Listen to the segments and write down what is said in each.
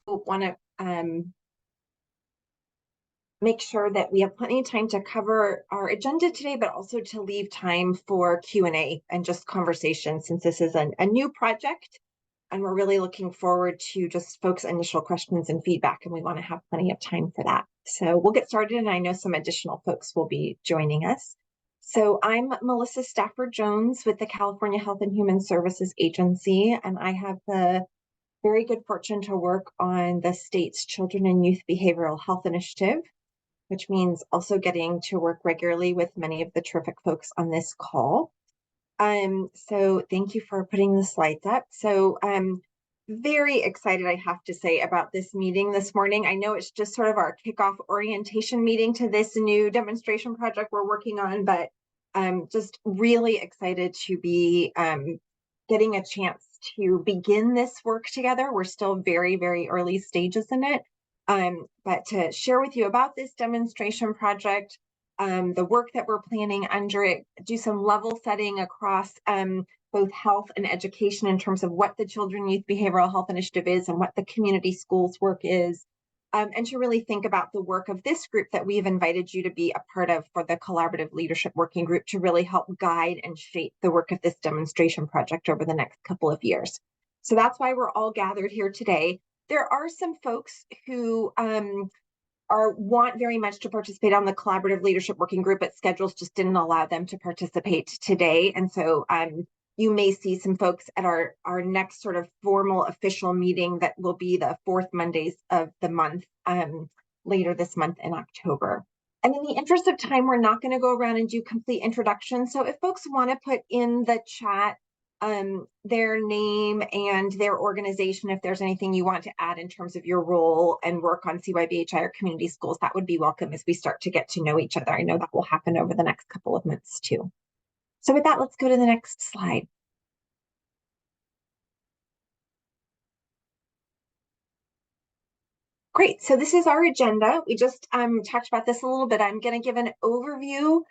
want to make sure that we have plenty of time to cover our agenda today, but also to leave time for Q&A and just conversation, since this is a new project and we're really looking forward to just folks' initial questions and feedback, and we want to have plenty of time for that. So we'll get started, and I know some additional folks will be joining us. So I'm Melissa Stafford Jones with the California Health and Human Services Agency, and I have the very good fortune to work on the state's Children and Youth Behavioral Health Initiative, which means also getting to work regularly with many of the terrific folks on this call. So thank you for putting the slides up. So I'm very excited, I have to say, about this meeting this morning. I know it's just sort of our kickoff orientation meeting to this new demonstration project we're working on, but I'm just really excited to be getting a chance to begin this work together. We're still very, very early stages in it. But to share with you about this demonstration project, the work that we're planning under it, do some level setting across both health and education in terms of what the Children and Youth Behavioral Health Initiative is and what the community schools work is, and to really think about the work of this group that we've invited you to be a part of for the Collaborative Leadership Working Group to really help guide and shape the work of this demonstration project over the next couple of years. So that's why we're all gathered here today. There are some folks who want very much to participate on the Collaborative Leadership Working Group, but schedules just didn't allow them to participate today. And so you may see some folks at our next sort of formal official meeting that will be the fourth Mondays of the month, later this month in October. And in the interest of time, we're not going to go around and do complete introductions. So if folks want to put in the chat their name and their organization, if there's anything you want to add in terms of your role and work on CYBHI or community schools, that would be welcome as we start to get to know each other. I know that will happen over the next couple of months too. So with that, let's go to the next slide. Great, so this is our agenda. We just talked about this a little bit. I'm going to give an overview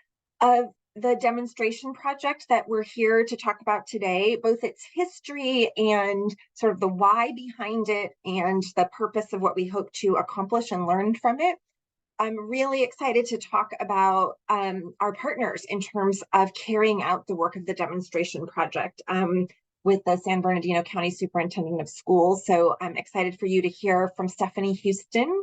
of the demonstration project that we're here to talk about today, both its history and sort of the why behind it and the purpose of what we hope to accomplish and learn from it. I'm really excited to talk about our partners in terms of carrying out the work of the demonstration project with the San Bernardino County Superintendent of Schools. So I'm excited for you to hear from Stephanie Houston.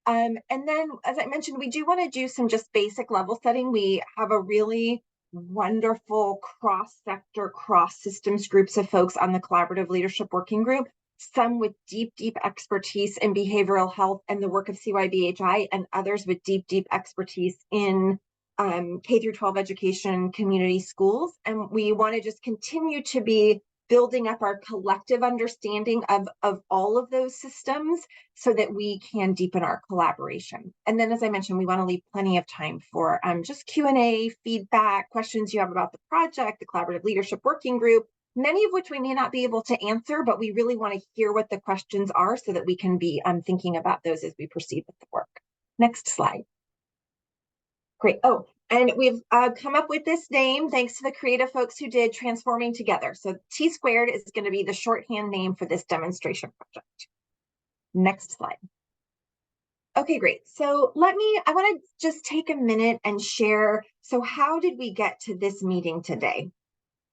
And then, as I mentioned, we do want to do some just basic level setting. We have a really wonderful cross-sector, cross-systems groups of folks on the Collaborative Leadership Working Group, some with deep, deep expertise in behavioral health and the work of CYBHI, and others with deep, deep expertise in K through 12 education, community schools. And we want to just continue to be building up our collective understanding of all of those systems so that we can deepen our collaboration. And then, as I mentioned, we want to leave plenty of time for just Q&A, feedback, questions you have about the project, the Collaborative Leadership Working Group, many of which we may not be able to answer, but we really want to hear what the questions are so that we can be thinking about those as we proceed with the work. Next slide. Great. Oh, and we've come up with this name thanks to the creative folks who did Transforming Together. So T squared is going to be the shorthand name for this demonstration project. Next slide. Okay, great. So I want to just take a minute and share. So how did we get to this meeting today?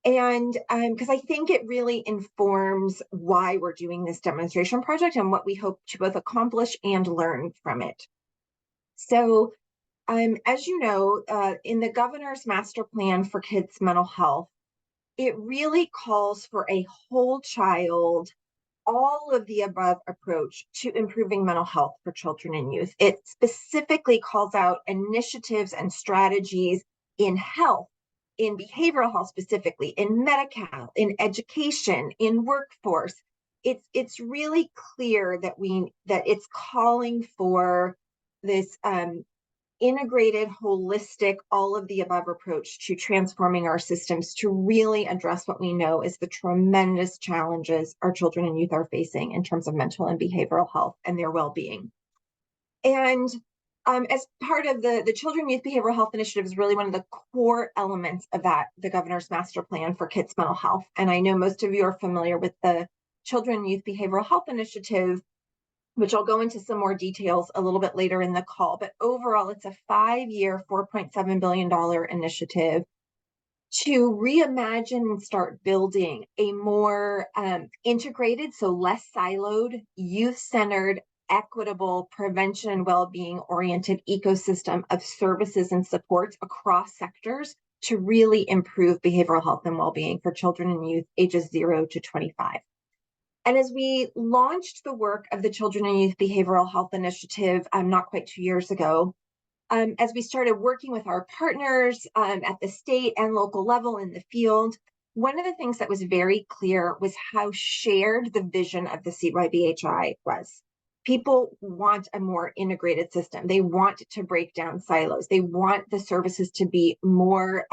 And because I think it really informs why we're doing this demonstration project and what we hope to both accomplish and learn from it. So as you know, in the governor's master plan for kids' mental health, it really calls for a whole child, all of the above approach to improving mental health for children and youth. It specifically calls out initiatives and strategies in health, in behavioral health specifically, in Medi-Cal, in education, in workforce. It's really clear that it's calling for this integrated, holistic, all of the above approach to transforming our systems to really address what we know is the tremendous challenges our children and youth are facing in terms of mental and behavioral health and their well-being. And as part of the Children and Youth Behavioral Health Initiative is really one of the core elements of that, the governor's master plan for kids' mental health. And I know most of you are familiar with the Children and Youth Behavioral Health Initiative, which I'll go into some more details a little bit later in the call. But overall, it's a 5-year, $4.7 billion initiative to reimagine and start building a more integrated, so less siloed, youth-centered, equitable, prevention and well-being oriented ecosystem of services and supports across sectors to really improve behavioral health and well-being for children and youth ages 0 to 25. And as we launched the work of the Children and Youth Behavioral Health Initiative not quite 2 years ago, as we started working with our partners at the state and local level in the field, one of the things that was very clear was how shared the vision of the CYBHI was. People want a more integrated system. They want to break down silos. They want the services to be more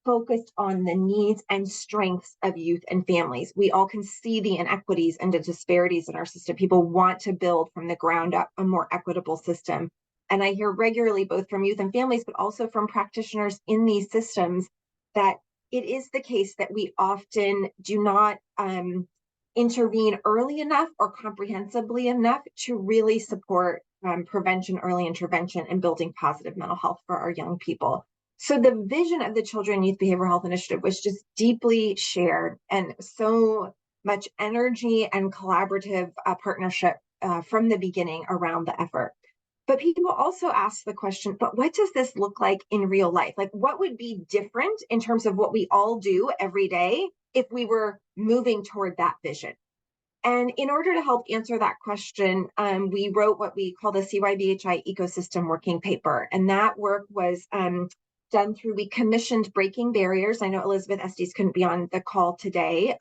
focused on the needs and strengths of youth and families. We all can see the inequities and the disparities in our system. People want to build from the ground up a more equitable system. And I hear regularly, both from youth and families, but also from practitioners in these systems, that it is the case that we often do not intervene early enough or comprehensively enough to really support prevention, early intervention, and building positive mental health for our young people. So the vision of the Children and Youth Behavioral Health Initiative was just deeply shared, and so much energy and collaborative partnership from the beginning around the effort. But people also ask the question, but what does this look like in real life? Like, what would be different in terms of what we all do every day if we were moving toward that vision? And in order to help answer that question, we wrote what we call the CYBHI Ecosystem Working Paper. And that work was done through, we commissioned Breaking Barriers. I know Elizabeth Estes couldn't be on the call today,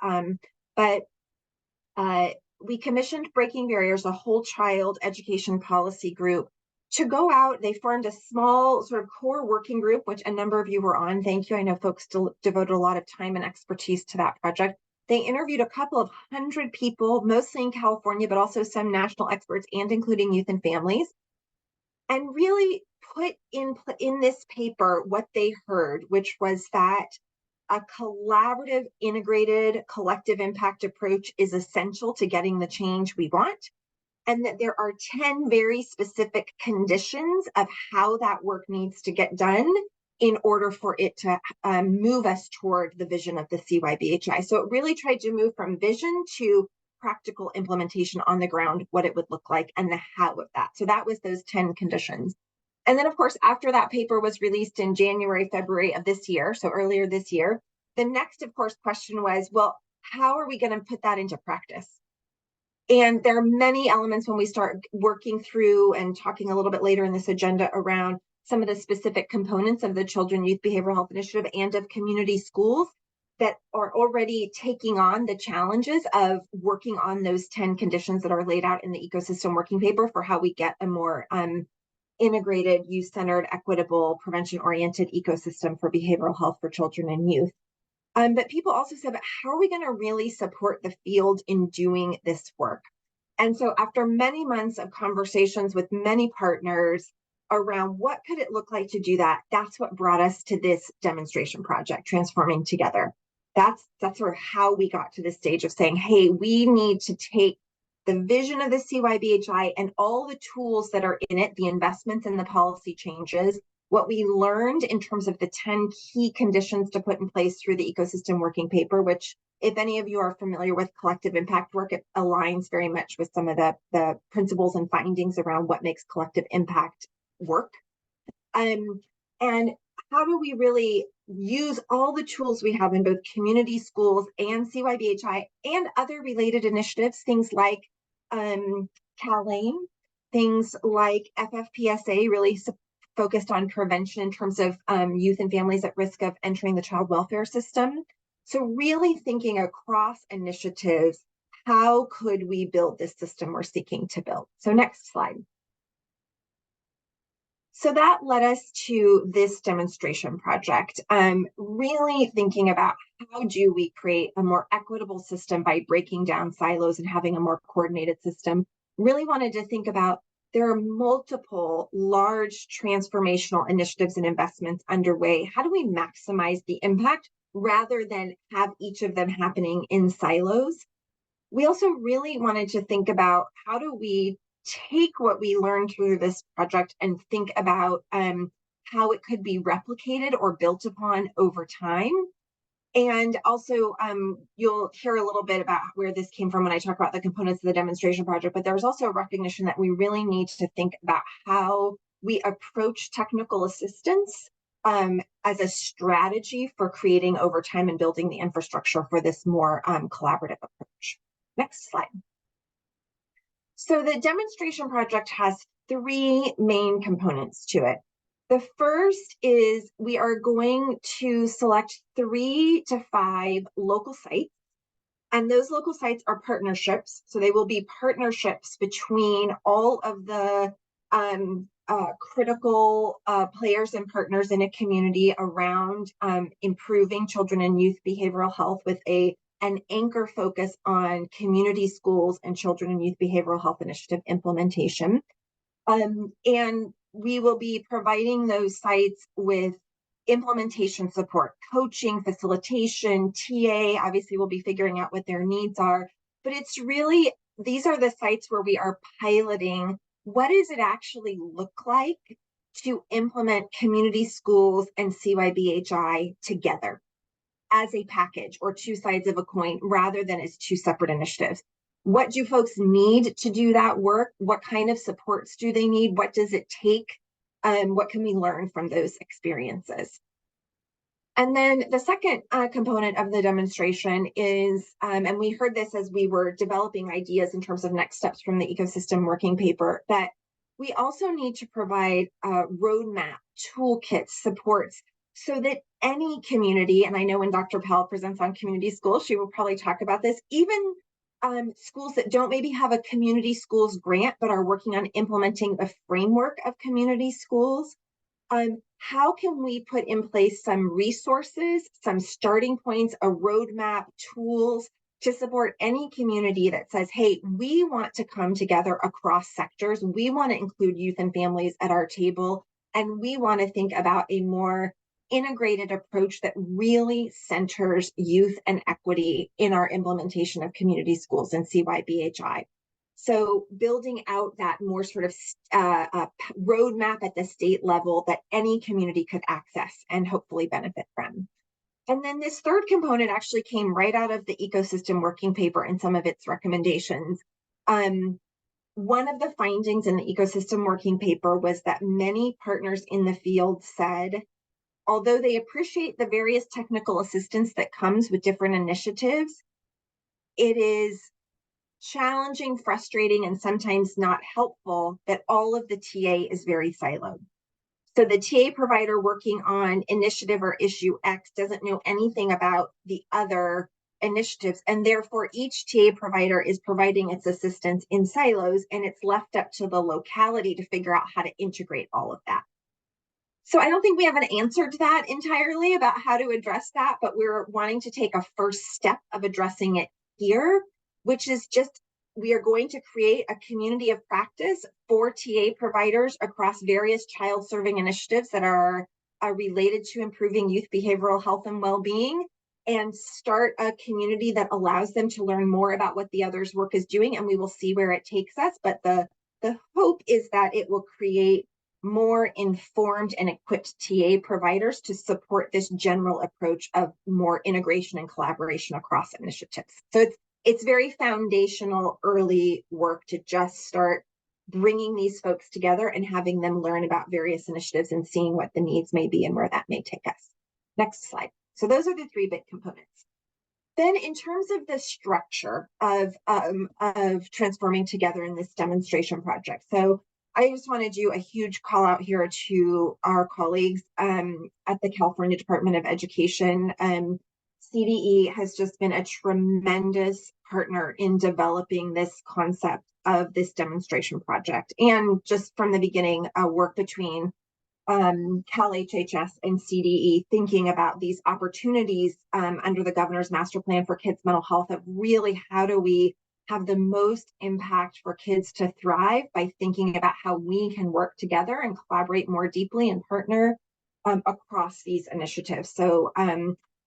but we commissioned Breaking Barriers, a whole child education policy group, to go out. They formed a small sort of core working group, which a number of you were on. Thank you. I know folks devoted a lot of time and expertise to that project. They interviewed a couple of 100 people, mostly in California, but also some national experts, and including youth and families, and really put in this paper what they heard, which was that a collaborative, integrated, collective impact approach is essential to getting the change we want, and that there are 10 very specific conditions of how that work needs to get done in order for it to move us toward the vision of the CYBHI. So it really tried to move from vision to practical implementation on the ground, what it would look like, and the how of that. So that was those 10 conditions. And then, of course, after that paper was released in January, February of this year, so earlier this year, the next, of course, question was, well, how are we going to put that into practice? And there are many elements when we start working through and talking a little bit later in this agenda around some of the specific components of the Children Youth Behavioral Health Initiative and of community schools that are already taking on the challenges of working on those 10 conditions that are laid out in the ecosystem working paper for how we get a more integrated, youth-centered, equitable, prevention-oriented ecosystem for behavioral health for children and youth. But people also said, but how are we going to really support the field in doing this work? And so after many months of conversations with many partners around what could it look like to do that, that's what brought us to this demonstration project, Transforming Together. That's sort of how we got to this stage of saying, hey, we need to take the vision of the CYBHI and all the tools that are in it, the investments and the policy changes, what we learned in terms of the 10 key conditions to put in place through the ecosystem working paper, which if any of you are familiar with collective impact work, it aligns very much with some of the principles and findings around what makes collective impact work. And how do we really use all the tools we have in both community schools and CYBHI and other related initiatives, things like CalAIM, things like FFPSA, really focused on prevention in terms of youth and families at risk of entering the child welfare system. So really thinking across initiatives, how could we build this system we're seeking to build? So next slide. So that led us to this demonstration project, really thinking about how do we create a more equitable system by breaking down silos and having a more coordinated system. Really wanted to think about there are multiple large transformational initiatives and investments underway. How do we maximize the impact rather than have each of them happening in silos? We also really wanted to think about how do we take what we learned through this project and think about how it could be replicated or built upon over time. And also, you'll hear a little bit about where this came from when I talk about the components of the demonstration project, but there's also a recognition that we really need to think about how we approach technical assistance as a strategy for creating over time and building the infrastructure for this more collaborative approach. Next slide. So the demonstration project has three main components to it. The first is we are going to select 3 to 5 local sites, and those local sites are partnerships. So they will be partnerships between all of the critical players and partners in a community around improving children and youth behavioral health with an anchor focus on community schools and children and youth behavioral health initiative implementation. And we will be providing those sites with implementation support, coaching, facilitation, TA. Obviously, we'll be figuring out what their needs are, but it's really, these are the sites where we are piloting what does it actually look like to implement community schools and CYBHI together as a package or two sides of a coin rather than as two separate initiatives. What do folks need to do that work? What kind of supports do they need? What does it take? What can we learn from those experiences? And then the second component of the demonstration is, and we heard this as we were developing ideas in terms of next steps from the ecosystem working paper, that we also need to provide roadmap, toolkits, supports, so that any community, and I know when Dr. Powell presents on community schools, she will probably talk about this, even schools that don't maybe have a community schools grant, but are working on implementing the framework of community schools. How can we put in place some resources, some starting points, a roadmap, tools to support any community that says, hey, we want to come together across sectors. We want to include youth and families at our table. And we want to think about a more integrated approach that really centers youth and equity in our implementation of community schools and CYBHI. So building out that more sort of roadmap at the state level that any community could access and hopefully benefit from. And then this third component actually came right out of the ecosystem working paper and some of its recommendations. One of the findings in the ecosystem working paper was that many partners in the field said, although they appreciate the various technical assistance that comes with different initiatives, it is challenging, frustrating, and sometimes not helpful that all of the TA is very siloed. So the TA provider working on initiative or issue X doesn't know anything about the other initiatives, and therefore each TA provider is providing its assistance in silos, and it's left up to the locality to figure out how to integrate all of that. So I don't think we have an answer to that entirely about how to address that, but we're wanting to take a first step of addressing it here, which is just, we are going to create a community of practice for TA providers across various child serving initiatives that are related to improving youth behavioral health and well-being, and start a community that allows them to learn more about what the other's work is doing, and we will see where it takes us. But the hope is that it will create more informed and equipped TA providers to support this general approach of more integration and collaboration across initiatives. So it's very foundational early work to just start bringing these folks together and having them learn about various initiatives and seeing what the needs may be and where that may take us. Next slide. So those are the three big components. Then in terms of the structure of transforming together in this demonstration project. So I just want to do a huge call out here to our colleagues at the California Department of Education. CDE has just been a tremendous partner in developing this concept of this demonstration project. And just from the beginning, work between Cal HHS and CDE, thinking about these opportunities under the governor's master plan for kids' mental health of really how do we have the most impact for kids to thrive by thinking about how we can work together and collaborate more deeply and partner across these initiatives. So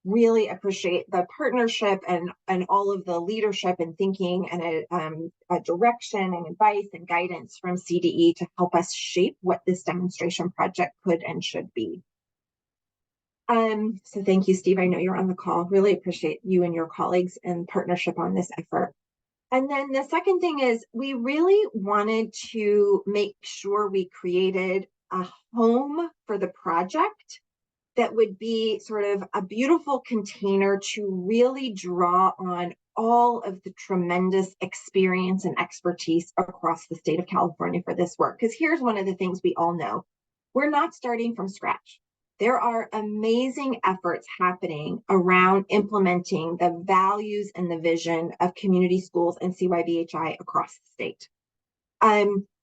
really appreciate the partnership and all of the leadership and thinking and a direction and advice and guidance from CDE to help us shape what this demonstration project could and should be. So thank you, Steve. I know you're on the call. Really appreciate you and your colleagues and partnership on this effort. And then the second thing is we really wanted to make sure we created a home for the project that would be sort of a beautiful container to really draw on all of the tremendous experience and expertise across the state of California for this work. Because here's one of the things we all know. We're not starting from scratch. There are amazing efforts happening around implementing the values and the vision of community schools and CYVHI across the state.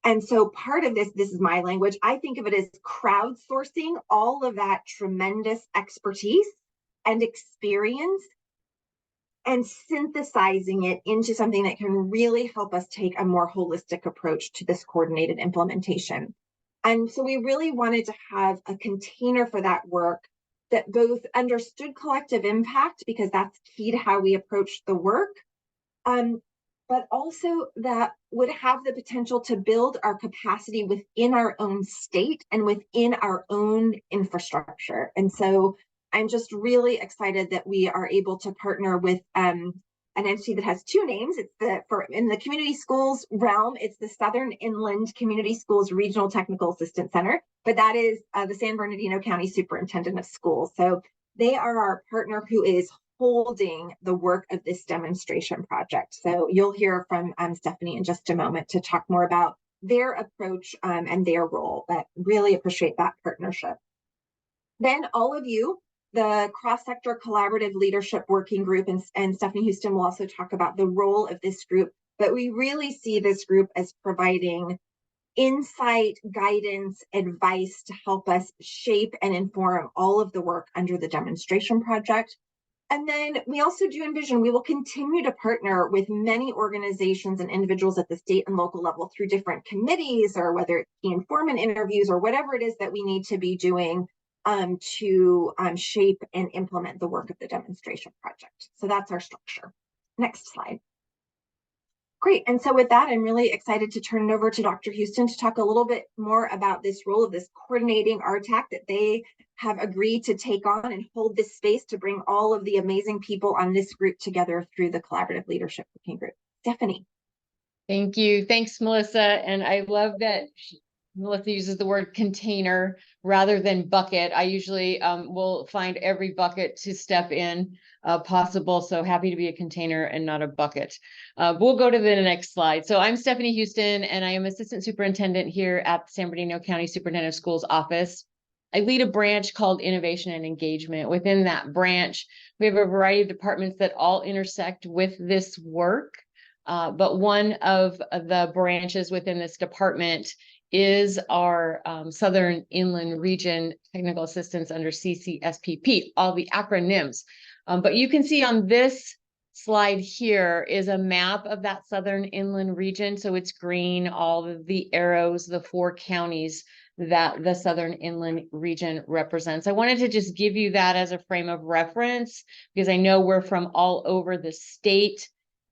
And so part of this is my language, I think of it as crowdsourcing all of that tremendous expertise and experience and synthesizing it into something that can really help us take a more holistic approach to this coordinated implementation. And so we really wanted to have a container for that work that both understood collective impact, because that's key to how we approach the work, but also that would have the potential to build our capacity within our own state and within our own infrastructure. And so I'm just really excited that we are able to partner with an entity that has two names. It's in the community schools realm, it's the Southern Inland Community Schools Regional Technical Assistance Center, but that is the San Bernardino County Superintendent of Schools. So they are our partner who is holding the work of this demonstration project. So you'll hear from Stephanie in just a moment to talk more about their approach and their role, but really appreciate that partnership. Then all of you, the cross-sector collaborative leadership working group, and Stephanie Houston will also talk about the role of this group, but we really see this group as providing insight, guidance, advice to help us shape and inform all of the work under the demonstration project. And then we also do envision we will continue to partner with many organizations and individuals at the state and local level through different committees, or whether it's key informant interviews or whatever it is that we need to be doing to shape and implement the work of the demonstration project. So that's our structure. Next slide. Great. And so with that, I'm really excited to turn it over to Dr. Houston to talk a little bit more about this role of this coordinating RTAC that they have agreed to take on and hold this space to bring all of the amazing people on this group together through the Collaborative Leadership Working Group. Stephanie. Thank you. Thanks, Melissa. And I love that Melissa uses the word container rather than bucket. I usually will find every bucket to step in possible. So happy to be a container and not a bucket. We'll go to the next slide. So I'm Stephanie Houston, and I am Assistant Superintendent here at the San Bernardino County Superintendent of Schools office. I lead a branch called Innovation and Engagement. Within that branch, we have a variety of departments that all intersect with this work. But one of the branches within this department is our Southern Inland Region Technical Assistance under CCSPP, all the acronyms. But you can see on this slide here is a map of that Southern Inland Region. So it's green, all of the arrows, the 4 counties that the Southern Inland Region represents. I wanted to just give you that as a frame of reference, because I know we're from all over the state,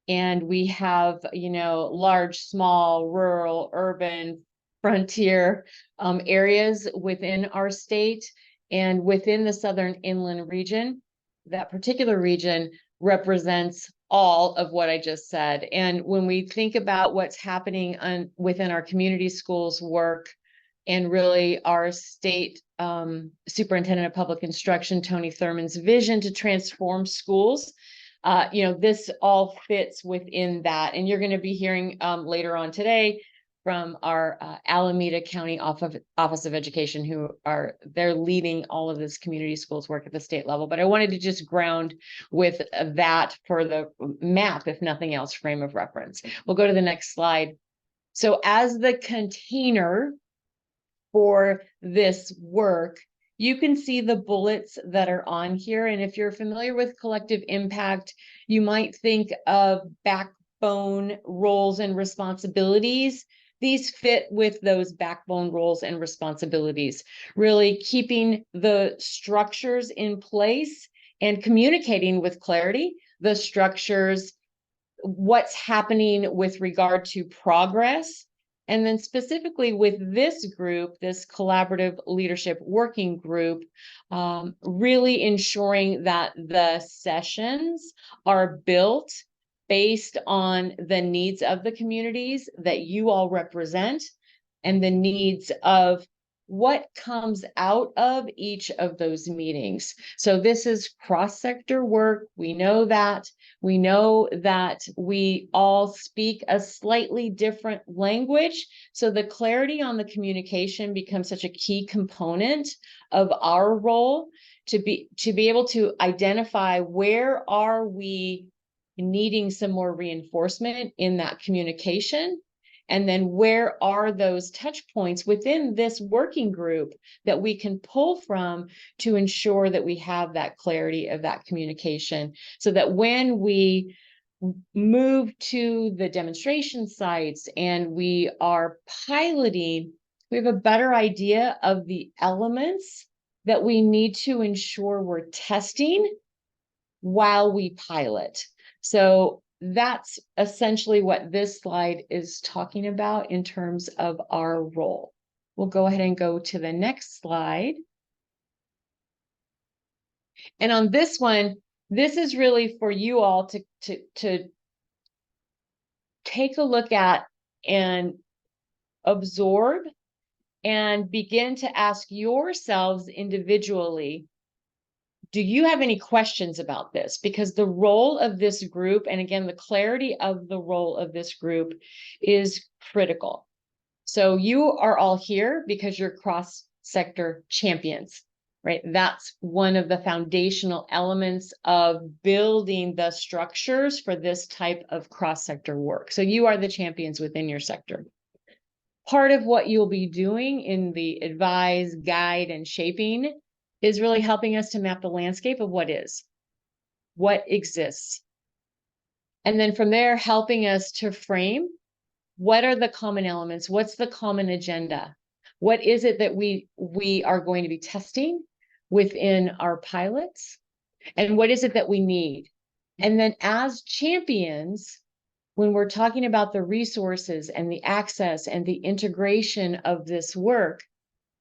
and we have, large, small, rural, urban, frontier areas within our state. And within the Southern Inland Region, that particular region represents all of what I just said. And when we think about what's happening within our community schools work, and really our state superintendent of public instruction, Tony Thurman's vision to transform schools, this all fits within that. And you're going to be hearing later on today from our Alameda County Office of Education, they're leading all of this community schools work at the state level. But I wanted to just ground with that for the map, if nothing else, frame of reference. We'll go to the next slide. So as the container for this work, you can see the bullets that are on here. And if you're familiar with collective impact, you might think of backbone roles and responsibilities. These fit with those backbone roles and responsibilities, really keeping the structures in place and communicating with clarity the structures, what's happening with regard to progress. And then specifically with this group, this collaborative leadership working group, really ensuring that the sessions are built based on the needs of the communities that you all represent and the needs of what comes out of each of those meetings. So this is cross-sector work. We know that. We know that we all speak a slightly different language. So the clarity on the communication becomes such a key component of our role to be able to identify where are we needing some more reinforcement in that communication. And then where are those touch points within this working group that we can pull from to ensure that we have that clarity of that communication, so that when we move to the demonstration sites and we are piloting, we have a better idea of the elements that we need to ensure we're testing while we pilot. So that's essentially what this slide is talking about in terms of our role. We'll go ahead and go to the next slide. And on this one, this is really for you all to take a look at and absorb and begin to ask yourselves individually, do you have any questions about this? Because the role of this group, and again, the clarity of the role of this group is critical. So you are all here because you're cross-sector champions, right? That's one of the foundational elements of building the structures for this type of cross-sector work. So you are the champions within your sector. Part of what you'll be doing in the advise, guide, and shaping is really helping us to map the landscape of what is, what exists. And then from there, helping us to frame what are the common elements, what's the common agenda, what is it that we are going to be testing within our pilots, and what is it that we need. And then as champions, when we're talking about the resources and the access and the integration of this work,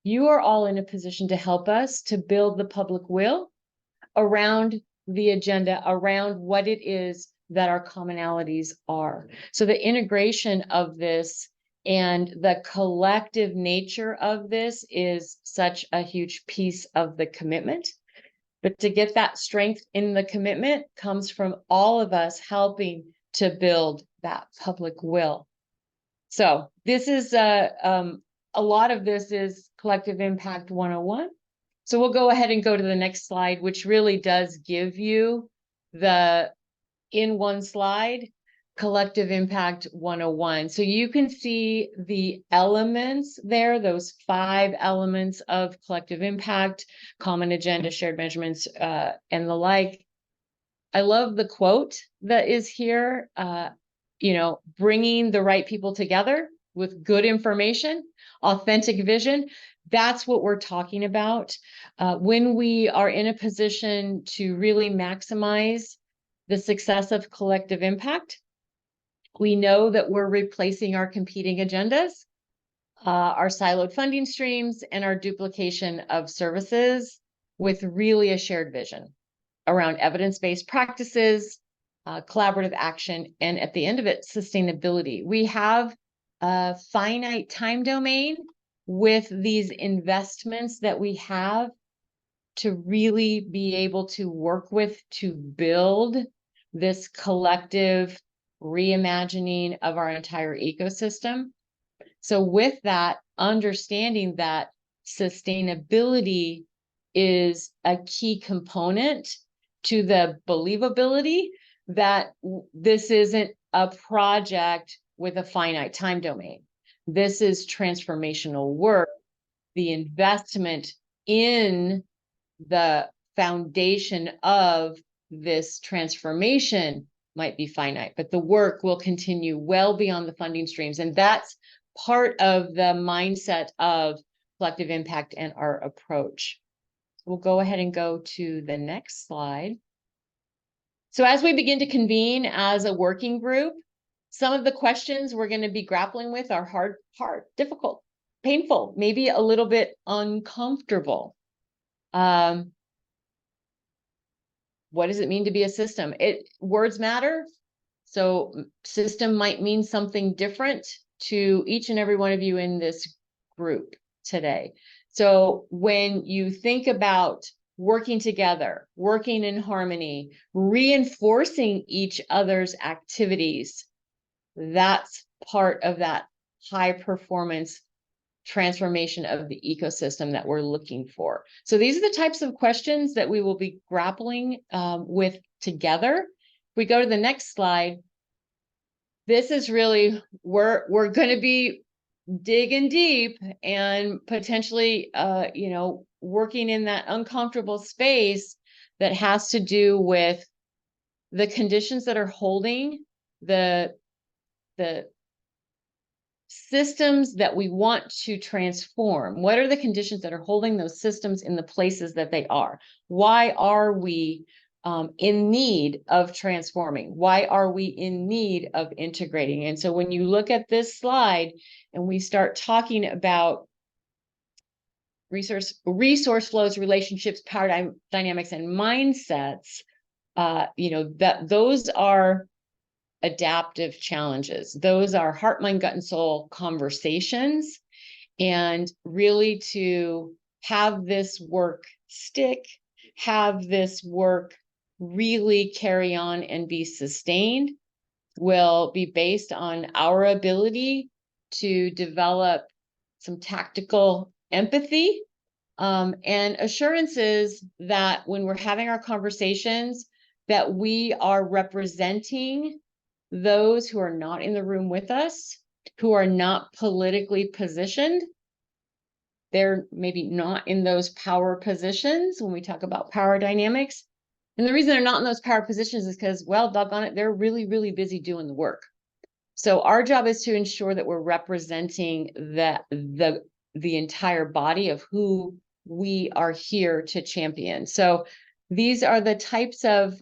you are all in a position to help us to build the public will around the agenda, around what it is that our commonalities are. So the integration of this and the collective nature of this is such a huge piece of the commitment. But to get that strength in the commitment comes from all of us helping to build that public will. So this is a lot of this is Collective Impact 101. So we'll go ahead and go to the next slide, which really does give you the, in one slide, Collective Impact 101. So you can see the elements there, those 5 elements of collective impact, common agenda, shared measurements, and the like. I love the quote that is here, bringing the right people together with good information, authentic vision. That's what we're talking about. When we are in a position to really maximize the success of collective impact, we know that we're replacing our competing agendas, our siloed funding streams, and our duplication of services with really a shared vision around evidence-based practices, collaborative action, and at the end of it, sustainability. We have a finite time domain with these investments that we have to really be able to work with to build this collective reimagining of our entire ecosystem. So with that, understanding that sustainability is a key component to the believability that this isn't a project with a finite time domain. This is transformational work. The investment in the foundation of this transformation might be finite, but the work will continue well beyond the funding streams. And that's part of the mindset of collective impact and our approach. We'll go ahead and go to the next slide. So as we begin to convene as a working group, some of the questions we're going to be grappling with are hard, difficult, painful, maybe a little bit uncomfortable. What does it mean to be a system? Words matter. So system might mean something different to each and every one of you in this group today. So when you think about working together, working in harmony, reinforcing each other's activities, that's part of that high performance transformation of the ecosystem that we're looking for. So these are the types of questions that we will be grappling with together. If we go to the next slide, this is really, we're going to be digging deep and potentially, working in that uncomfortable space that has to do with the conditions that are holding the systems that we want to transform. What are the conditions that are holding those systems in the places that they are? Why are we in need of transforming? Why are we in need of integrating? And so when you look at this slide and we start talking about resource flows, relationships, power dynamics, and mindsets, that those are adaptive challenges. Those are heart, mind, gut, and soul conversations. And really to have this work stick, have this work really carry on and be sustained, will be based on our ability to develop some tactical empathy and assurances that when we're having our conversations, that we are representing those who are not in the room with us, who are not politically positioned. They're maybe not in those power positions when we talk about power dynamics. And the reason they're not in those power positions is because, well, doggone it, they're really, really busy doing the work. So our job is to ensure that we're representing the entire body of who we are here to champion. So these are the types of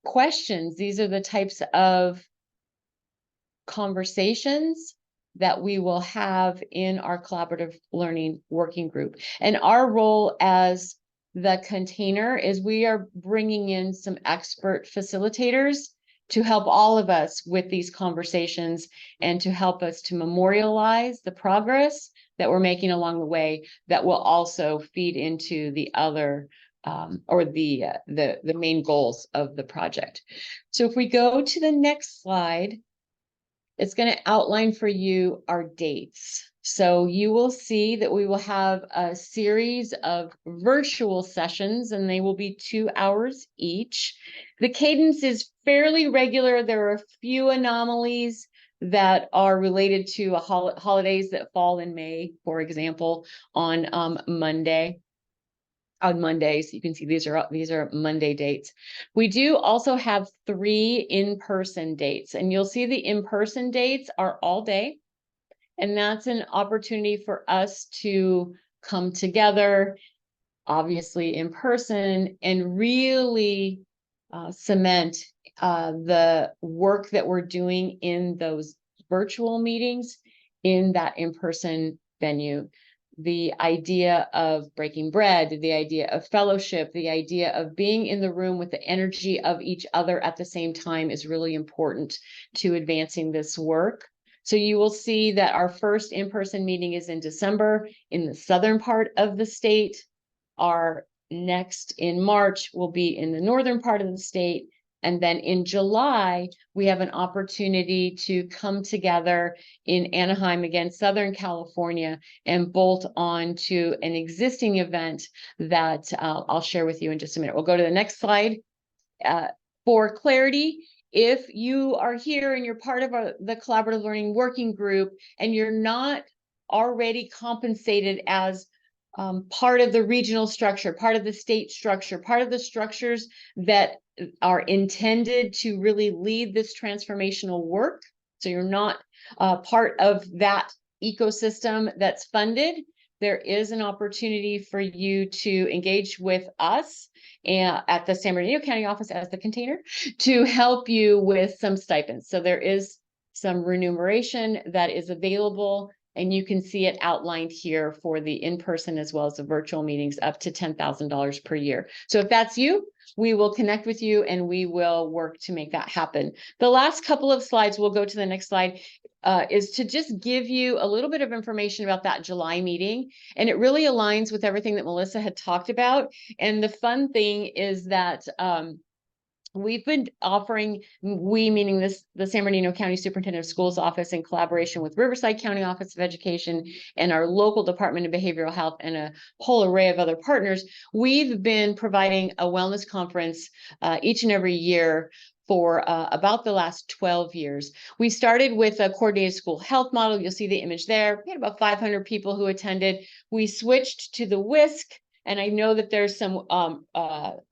questions. These are the types of conversations that we will have in our collaborative learning working group. And our role as the container is we are bringing in some expert facilitators to help all of us with these conversations and to help us to memorialize the progress that we're making along the way that will also feed into the other or the main goals of the project. So if we go to the next slide, it's going to outline for you our dates. So you will see that we will have a series of virtual sessions and they will be 2 hours each. The cadence is fairly regular. There are a few anomalies that are related to holidays that fall in May, for example, on Mondays. You can see these are Monday dates. We do also have 3 in-person dates, and you'll see the in-person dates are all day. And that's an opportunity for us to come together, obviously in person, and really cement the work that we're doing in those virtual meetings in that in-person venue. The idea of breaking bread, the idea of fellowship, the idea of being in the room with the energy of each other at the same time is really important to advancing this work. So you will see that our first in-person meeting is in December in the southern part of the state. Our next in March will be in the northern part of the state. And then in July, we have an opportunity to come together in Anaheim, again, Southern California, and bolt on to an existing event that I'll share with you in just a minute. We'll go to the next slide. For clarity, if you are here and you're part of the collaborative learning working group and you're not already compensated as part of the regional structure, part of the state structure, part of the structures that are intended to really lead this transformational work. So you're not part of that ecosystem that's funded. there is an opportunity for you to engage with us and at the San Bernardino County office as the container to help you with some stipends. So there is some remuneration that is available, and you can see it outlined here for the in-person as well as the virtual meetings up to $10,000 per year. So if that's you, we will connect with you and we will work to make that happen. The last couple of slides, we'll go to the next slide, is to just give you a little bit of information about that July meeting. And it really aligns with everything that Melissa had talked about. And the fun thing is that we've been offering, we meaning the San Bernardino County Superintendent of Schools office in collaboration with Riverside County Office of Education and our local Department of Behavioral Health and a whole array of other partners. We've been providing a wellness conference each and every year for about the last 12 years. We started with a coordinated school health model. You'll see the image there. We had about 500 people who attended. We switched to the WISC. And I know that there's some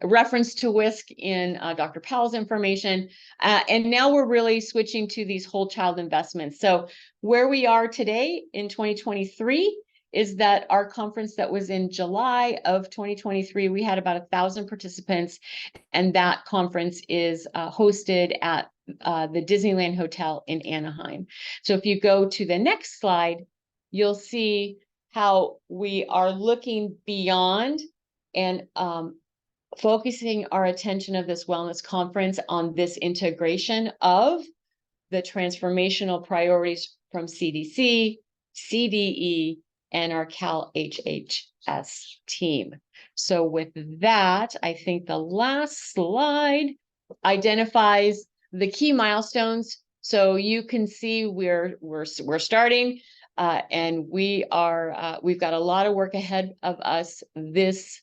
reference to WISC in Dr. Powell's information. And now we're really switching to these whole child investments. So where we are today in 2023 is that our conference that was in July of 2023, we had about 1,000 participants. And that conference is hosted at the Disneyland Hotel in Anaheim. So if you go to the next slide, you'll see how we are looking beyond and focusing our attention of this wellness conference on this integration of the transformational priorities from CDC, CDE, and our Cal HHS team. So with that, I think the last slide identifies the key milestones. So you can see we're starting. And we've got a lot of work ahead of us this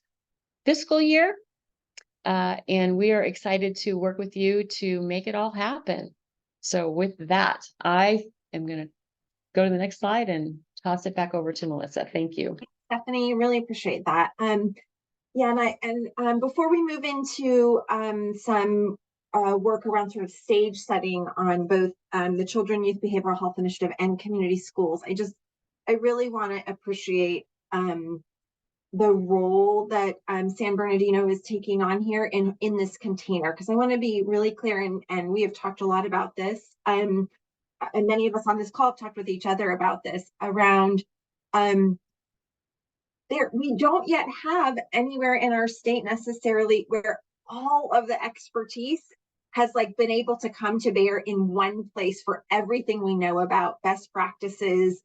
fiscal year. And we are excited to work with you to make it all happen. So with that, I am going to go to the next slide and toss it back over to Melissa. Thank you. Stephanie, really appreciate that. Yeah, and before we move into some work around sort of stage setting on both the Children Youth Behavioral Health Initiative and community schools, I really want to appreciate the role that San Bernardino is taking on here in this container, because I want to be really clear, and we have talked a lot about this, and many of us on this call have talked with each other about this around we don't yet have anywhere in our state necessarily where all of the expertise has been able to come to bear in one place for everything we know about best practices,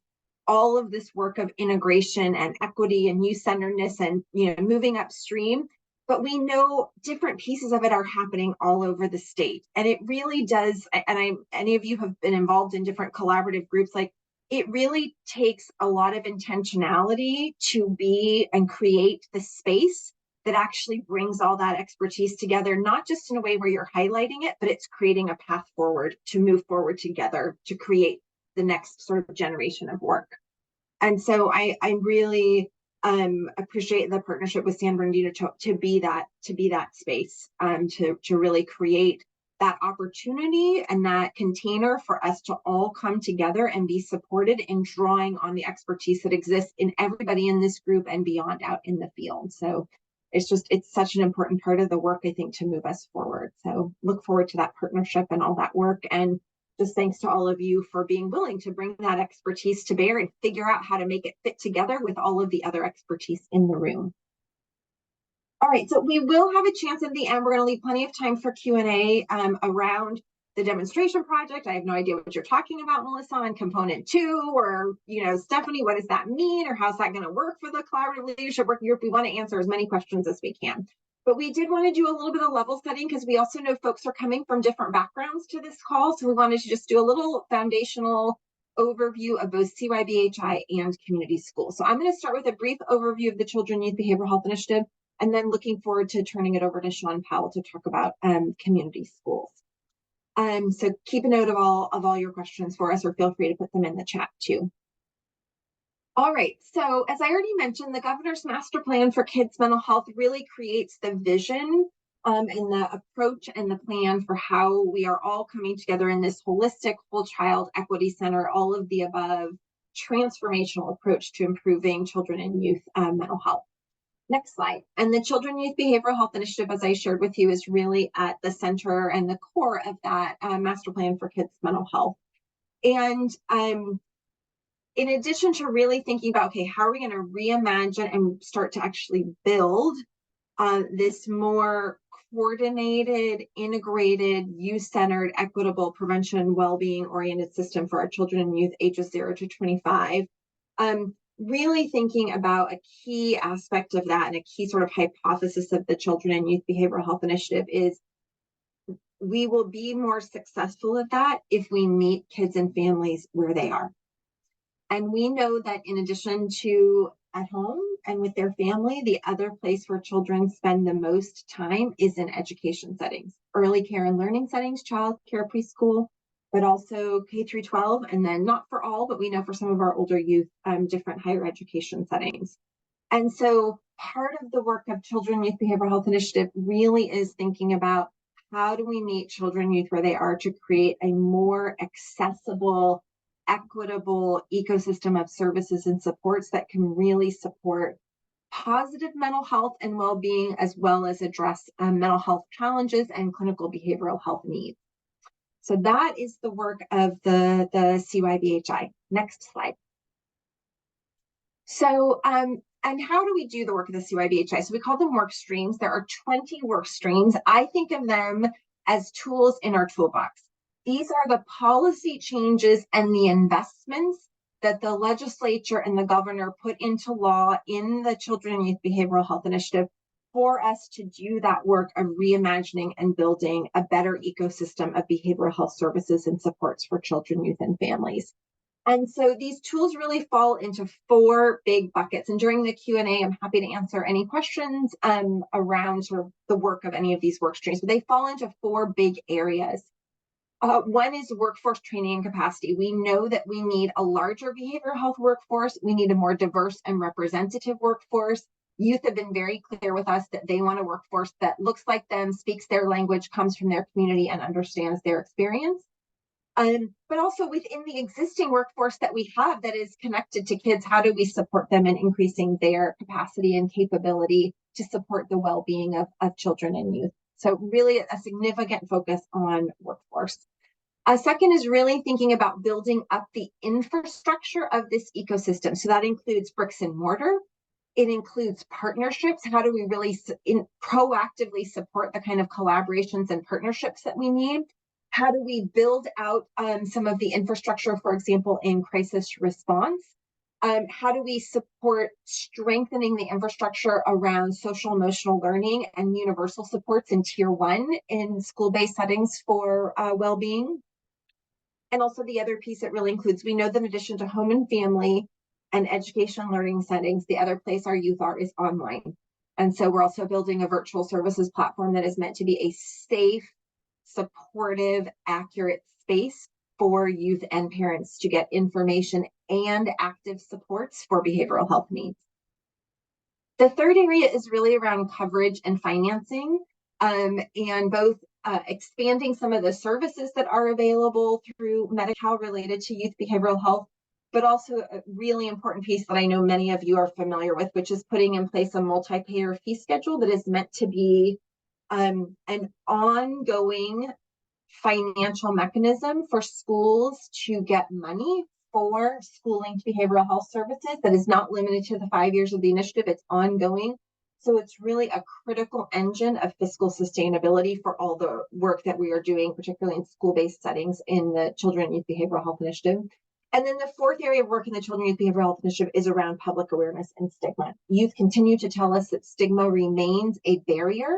all of this work of integration and equity and youth-centeredness and moving upstream. But we know different pieces of it are happening all over the state. And it really does, and any of you have been involved in different collaborative groups, it really takes a lot of intentionality to be and create the space that actually brings all that expertise together, not just in a way where you're highlighting it, but it's creating a path forward to move forward together to create the next sort of generation of work. And so I really appreciate the partnership with San Bernardino to be that space, to really create that opportunity and that container for us to all come together and be supported in drawing on the expertise that exists in everybody in this group and beyond out in the field. So it's such an important part of the work, I think, to move us forward. So look forward to that partnership and all that work. And just thanks to all of you for being willing to bring that expertise to bear and figure out how to make it fit together with all of the other expertise in the room. All right, so we will have a chance at the end. We're going to leave plenty of time for Q&A around the demonstration project. I have no idea what you're talking about, Melissa, on component 2, or, Stephanie, what does that mean? Or how's that going to work for the collaborative leadership working group? We want to answer as many questions as we can. But we did want to do a little bit of level setting because we also know folks are coming from different backgrounds to this call. So we wanted to just do a little foundational overview of both CYBHI and community schools. So I'm going to start with a brief overview of the Children Youth Behavioral Health Initiative, and then looking forward to turning it over to Sean Powell to talk about community schools. So keep a note of all your questions for us, or feel free to put them in the chat too. All right, so as I already mentioned, the Governor's Master Plan for Kids' Mental Health really creates the vision and the approach and the plan for how we are all coming together in this holistic, whole child, equity center, all of the above transformational approach to improving children and youth mental health. Next slide. And the Children and Youth Behavioral Health Initiative, as I shared with you, is really at the center and the core of that master plan for kids' mental health. And in addition to really thinking about, okay, how are we going to reimagine and start to actually build this more coordinated, integrated, youth-centered, equitable prevention, well-being oriented system for our children and youth ages 0 to 25. Really thinking about a key aspect of that and a key sort of hypothesis of the Children and Youth Behavioral Health Initiative is we will be more successful at that if we meet kids and families where they are. And we know that in addition to at home and with their family, the other place where children spend the most time is in education settings, early care and learning settings, child care, preschool, but also K through 12, and then not for all, but we know for some of our older youth, different higher education settings. And so part of the work of Children and Youth Behavioral Health Initiative really is thinking about how do we meet children and youth where they are to create a more accessible, equitable ecosystem of services and supports that can really support positive mental health and well-being, as well as address mental health challenges and clinical behavioral health needs. So that is the work of the CYBHI. Next slide. So, and how do we do the work of the CYBHI? So we call them work streams. There are 20 work streams. I think of them as tools in our toolbox. These are the policy changes and the investments that the legislature and the governor put into law in the Children and Youth Behavioral Health Initiative for us to do that work of reimagining and building a better ecosystem of behavioral health services and supports for children, youth, and families. And so these tools really fall into 4 big buckets. And during the Q&A, I'm happy to answer any questions around sort of the work of any of these work streams. But they fall into 4 big areas. One is workforce training and capacity. We know that we need a larger behavioral health workforce. We need a more diverse and representative workforce. Youth have been very clear with us that they want a workforce that looks like them, speaks their language, comes from their community, and understands their experience. But also within the existing workforce that we have that is connected to kids, how do we support them in increasing their capacity and capability to support the well-being of children and youth? So really a significant focus on workforce. Second is really thinking about building up the infrastructure of this ecosystem. So that includes bricks and mortar. It includes partnerships. How do we really proactively support the kind of collaborations and partnerships that we need? How do we build out some of the infrastructure, for example, in crisis response? How do we support strengthening the infrastructure around social emotional learning and universal supports in Tier 1 in school-based settings for well-being? And also the other piece it really includes, we know that in addition to home and family and education learning settings, the other place our youth are is online. And so we're also building a virtual services platform that is meant to be a safe, supportive, accurate space for youth and parents to get information and active supports for behavioral health needs. The third area is really around coverage and financing, and both expanding some of the services that are available through Medi-Cal related to youth behavioral health, but also a really important piece that I know many of you are familiar with, which is putting in place a multi-payer fee schedule that is meant to be an ongoing financial mechanism for schools to get money for schooling to behavioral health services that is not limited to the 5 years of the initiative, it's ongoing. So it's really a critical engine of fiscal sustainability for all the work that we are doing, particularly in school-based settings in the Children and Youth Behavioral Health Initiative. And then the fourth area of work in the Children and Youth Behavioral Health Initiative is around public awareness and stigma. Youth continue to tell us that stigma remains a barrier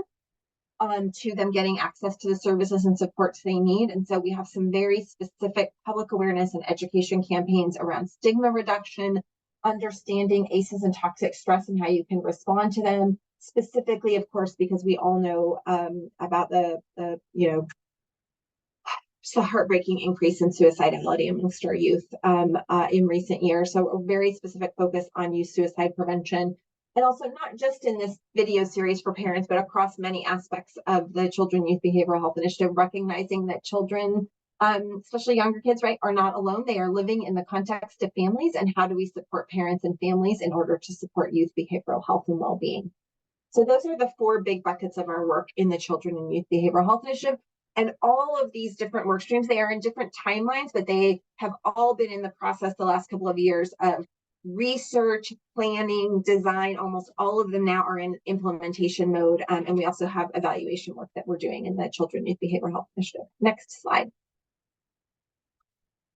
to them getting access to the services and supports they need. And so we have some very specific public awareness and education campaigns around stigma reduction, understanding ACEs and toxic stress and how you can respond to them. Specifically, of course, because we all know about the heartbreaking increase in suicidality amongst our youth in recent years. So a very specific focus on youth suicide prevention. And also not just in this video series for parents, but across many aspects of the Children Youth Behavioral Health Initiative, recognizing that children especially younger kids, right, are not alone. They are living in the context of families, and how do we support parents and families in order to support youth behavioral health and well-being? So those are the 4 big buckets of our work in the Children and Youth Behavioral Health Initiative. And all of these different work streams, they are in different timelines, but they have all been in the process the last couple of years of research, planning, design. Almost all of them now are in implementation mode. And we also have evaluation work that we're doing in the Children and Youth Behavioral Health Initiative. Next slide.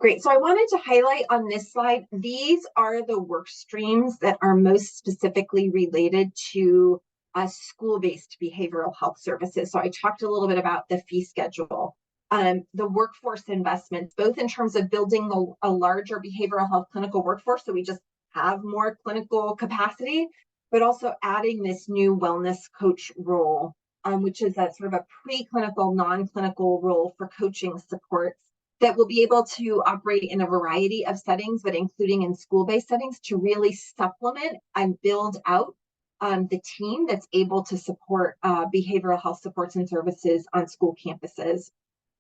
Great. So I wanted to highlight on this slide, these are the work streams that are most specifically related to school-based behavioral health services. So I talked a little bit about the fee schedule, the workforce investments, both in terms of building a larger behavioral health clinical workforce, so we just have more clinical capacity, but also adding this new wellness coach role, which is a sort of a preclinical, non-clinical role for coaching supports that will be able to operate in a variety of settings, but including in school-based settings, to really supplement and build out the team that's able to support behavioral health supports and services on school campuses.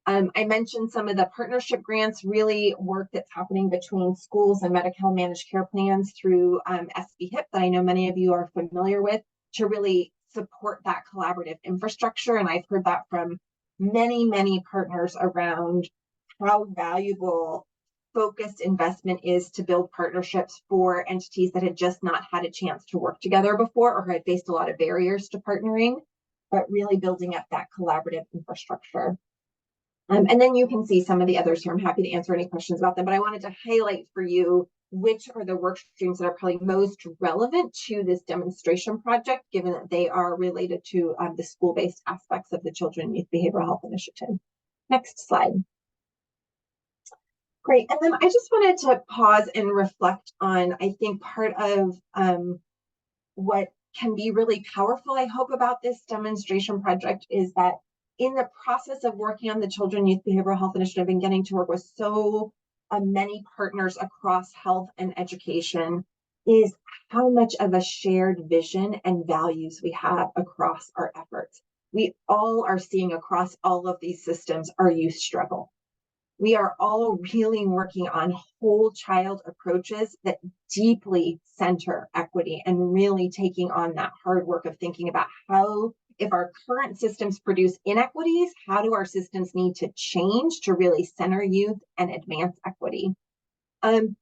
I mentioned some of the partnership grants, really work that's happening between schools and Medi-Cal managed care plans through SB-HIP that I know many of you are familiar with, to really support that collaborative infrastructure. And I've heard that from many, many partners around how valuable focused investment is to build partnerships for entities that had just not had a chance to work together before or had faced a lot of barriers to partnering, but really building up that collaborative infrastructure. And then you can see some of the others here. I'm happy to answer any questions about them, but I wanted to highlight for you which are the work streams that are probably most relevant to this demonstration project, given that they are related to the school-based aspects of the Children and Youth Behavioral Health Initiative. Next slide. Great. And then I just wanted to pause and reflect on, I think, part of what can be really powerful, I hope, about this demonstration project is that in the process of working on the Children and Youth Behavioral Health Initiative and getting to work with so many partners across health and education is how much of a shared vision and values we have across our efforts. We all are seeing across all of these systems our youth struggle. We are all really working on whole child approaches that deeply center equity and really taking on that hard work of thinking about how, if our current systems produce inequities, how do our systems need to change to really center youth and advance equity? And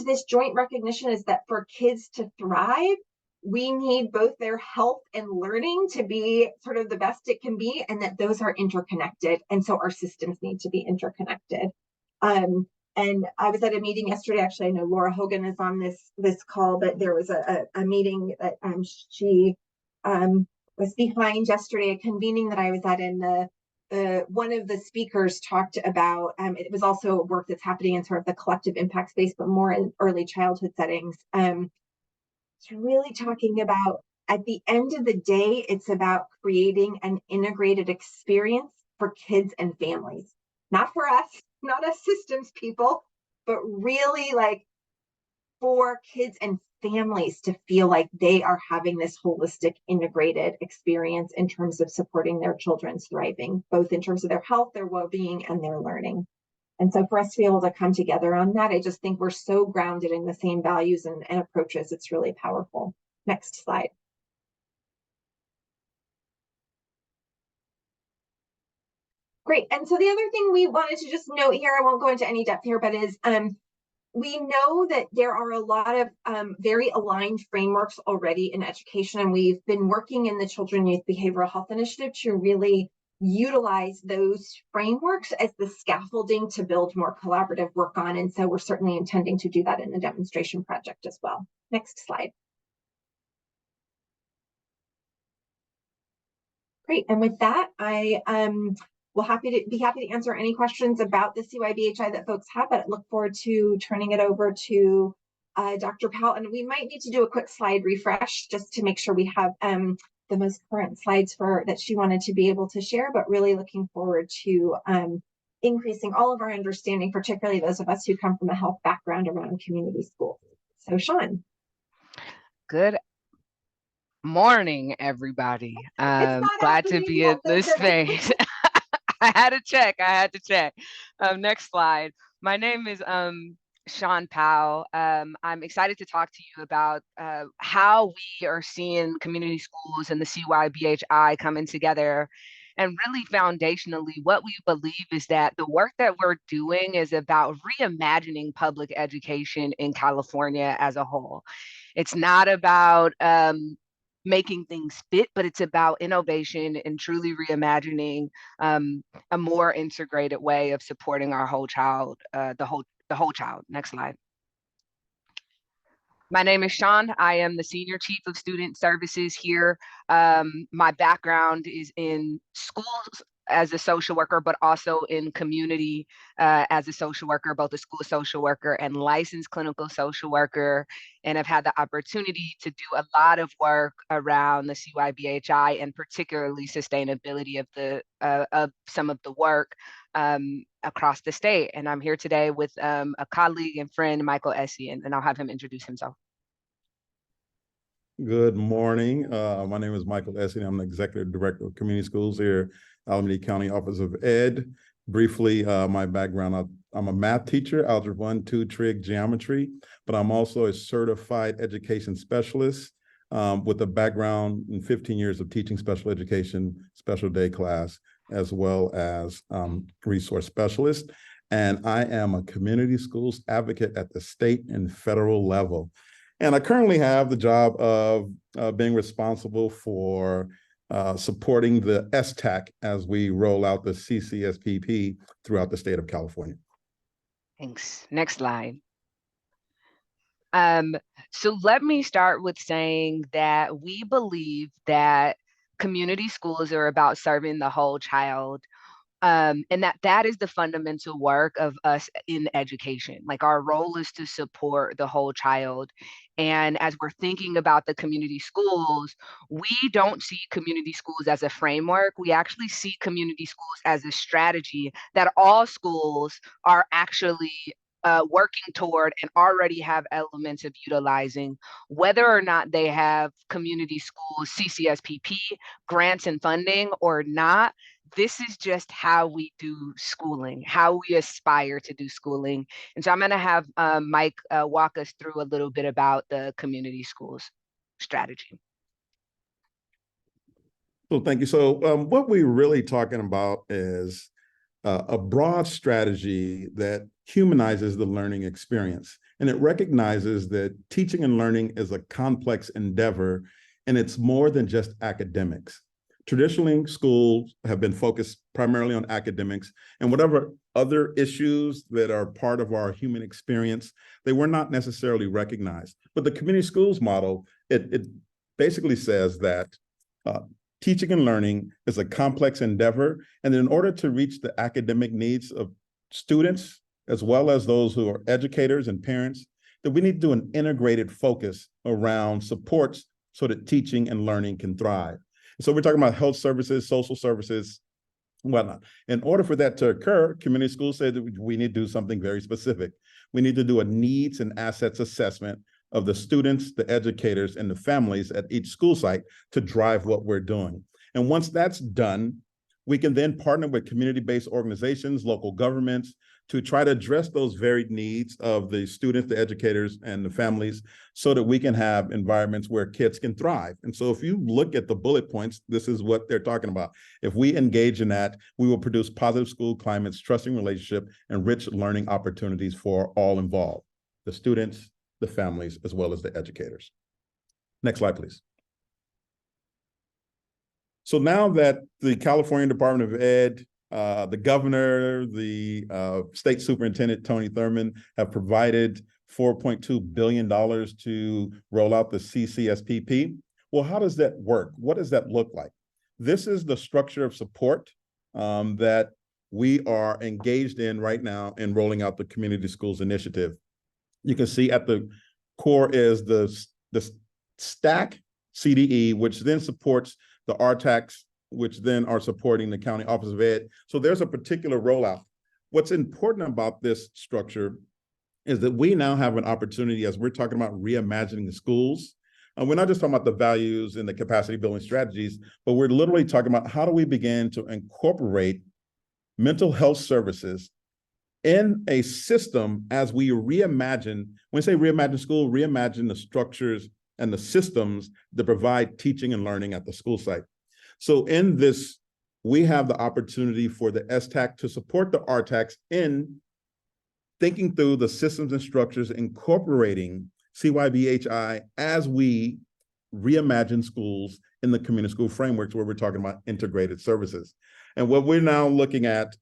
this joint recognition is that for kids to thrive, we need both their health and learning to be sort of the best it can be, and that those are interconnected. And so our systems need to be interconnected. And I was at a meeting yesterday, actually, I know Laura Hogan is on this call, but there was a meeting that she was behind yesterday, a convening that I was at, in one of the speakers talked about, it was also work that's happening in sort of the collective impact space, but more in early childhood settings. It's really talking about, at the end of the day, it's about creating an integrated experience for kids and families, not for us, not us systems people, but really like for kids and families to feel like they are having this holistic, integrated experience in terms of supporting their children's thriving, both in terms of their health, their well-being, and their learning. And so for us to be able to come together on that, I just think we're so grounded in the same values and approaches. It's really powerful. Next slide. Great. And so the other thing we wanted to just note here, I won't go into any depth here, but is we know that there are a lot of very aligned frameworks already in education, and we've been working in the Children and Youth Behavioral Health Initiative to really utilize those frameworks as the scaffolding to build more collaborative work on. And so we're certainly intending to do that in the demonstration project as well. Next slide. Great. And with that, I will be happy to answer any questions about the CYBHI that folks have, but I look forward to turning it over to Dr. Powell. And we might need to do a quick slide refresh just to make sure we have the most current slides that she wanted to be able to share, but really looking forward to increasing all of our understanding, particularly those of us who come from a health background around community schools. So Sean. Good morning, everybody. Glad to be in this space. I had to check. I had to check. Next slide. My name is Sean Powell. I'm excited to talk to you about how we are seeing community schools and the CYBHI coming together. And really foundationally, what we believe is that the work that we're doing is about reimagining public education in California as a whole. It's not about making things fit, but it's about innovation and truly reimagining a more integrated way of supporting our whole child, the whole child. Next slide. My name is Sean. I am the Senior Chief of Student Services here. My background is in schools as a social worker, but also in community as a social worker, both a school social worker and licensed clinical social worker. And I've had the opportunity to do a lot of work around the CYBHI and particularly sustainability of some of the work across the state. And I'm here today with a colleague and friend, Michael Essien, and I'll have him introduce himself. Good morning. My name is Michael Essien. I'm the Executive Director of Community Schools here, Alameda County Office of Ed. Briefly, my background, I'm a math teacher, Algebra 1, 2, trig, geometry, but I'm also a certified education specialist with a background in 15 years of teaching special education, special day class, as well as resource specialist. And I am a community schools advocate at the state and federal level. And I currently have the job of being responsible for supporting the STAC as we roll out the CCSPP throughout the state of California. Thanks. Next slide. So let me start with saying that we believe that community schools are about serving the whole child. And that is the fundamental work of us in education. Like, our role is to support the whole child. And as we're thinking about the community schools, we don't see community schools as a framework. We actually see community schools as a strategy that all schools are actually working toward and already have elements of utilizing, whether or not they have community schools, CCSPP, grants and funding or not. This is just how we do schooling, how we aspire to do schooling. And so I'm going to have Mike walk us through a little bit about the community schools strategy. So thank you. So what we're really talking about is a broad strategy that humanizes the learning experience. And it recognizes that teaching and learning is a complex endeavor, and it's more than just academics. Traditionally, schools have been focused primarily on academics, and whatever other issues that are part of our human experience, they were not necessarily recognized. But the community schools model, it basically says that teaching and learning is a complex endeavor, and in order to reach the academic needs of students, as well as those who are educators and parents, that we need to do an integrated focus around supports so that teaching and learning can thrive. So we're talking about health services, social services, whatnot. In order for that to occur, community schools say that we need to do something very specific. We need to do a needs and assets assessment of the students, the educators, and the families at each school site to drive what we're doing. And once that's done, we can then partner with community-based organizations, local governments, to try to address those varied needs of the students, the educators, and the families, so that we can have environments where kids can thrive. And so if you look at the bullet points, this is what they're talking about. If we engage in that, we will produce positive school climates, trusting relationship, and rich learning opportunities for all involved, the students, the families, as well as the educators. Next slide, please. So now that the California Department of Ed, the governor, the state superintendent, Tony Thurmond, have provided $4.2 billion to roll out the CCSPP. Well, how does that work? What does that look like? This is the structure of support that we are engaged in right now in rolling out the Community Schools Initiative. You can see at the core is the STAC CDE, which then supports the RTACs, which then are supporting the County Office of Ed. So there's a particular rollout. What's important about this structure is that we now have an opportunity, as we're talking about reimagining the schools. And we're not just talking about the values and the capacity building strategies, but we're literally talking about how do we begin to incorporate mental health services in a system as we reimagine, when I say reimagine school, reimagine the structures and the systems that provide teaching and learning at the school site. So in this, we have the opportunity for the STAC to support the RTACs in thinking through the systems and structures, incorporating CYBHI as we reimagine schools in the community school frameworks where we're talking about integrated services. And what we're now looking at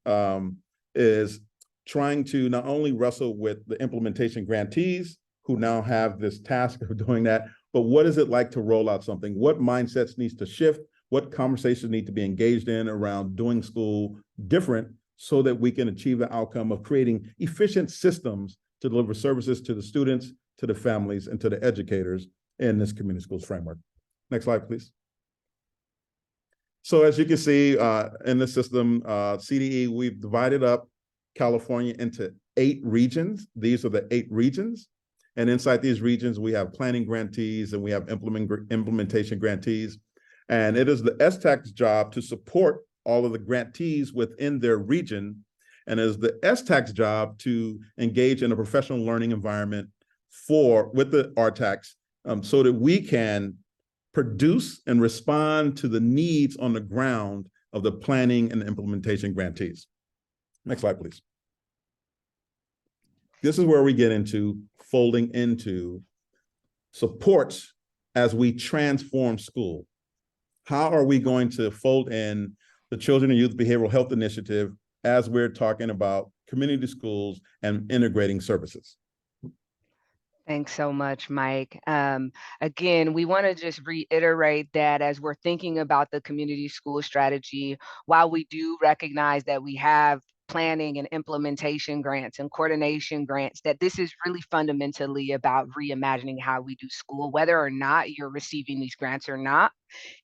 is trying to not only wrestle with the implementation grantees who now have this task of doing that, but what is it like to roll out something? What mindsets needs to shift? What conversations need to be engaged in around doing school different so that we can achieve the outcome of creating efficient systems to deliver services to the students, to the families, and to the educators in this community schools framework. Next slide, please. So as you can see in the system, CDE, we've divided up California into 8 regions. These are the 8 regions. And inside these regions, we have planning grantees and we have implementation grantees. And it is the STAC's job to support all of the grantees within their region. And it is the STAC's job to engage in a professional learning environment with the RTACs so that we can produce and respond to the needs on the ground of the planning and implementation grantees. Next slide, please. This is where we get into folding into supports as we transform school. How are we going to fold in the Children and Youth Behavioral Health Initiative as we're talking about community schools and integrating services? Thanks so much, Mike. Again, we want to just reiterate that as we're thinking about the community school strategy, while we do recognize that we have planning and implementation grants and coordination grants, that this is really fundamentally about reimagining how we do school, whether or not you're receiving these grants or not.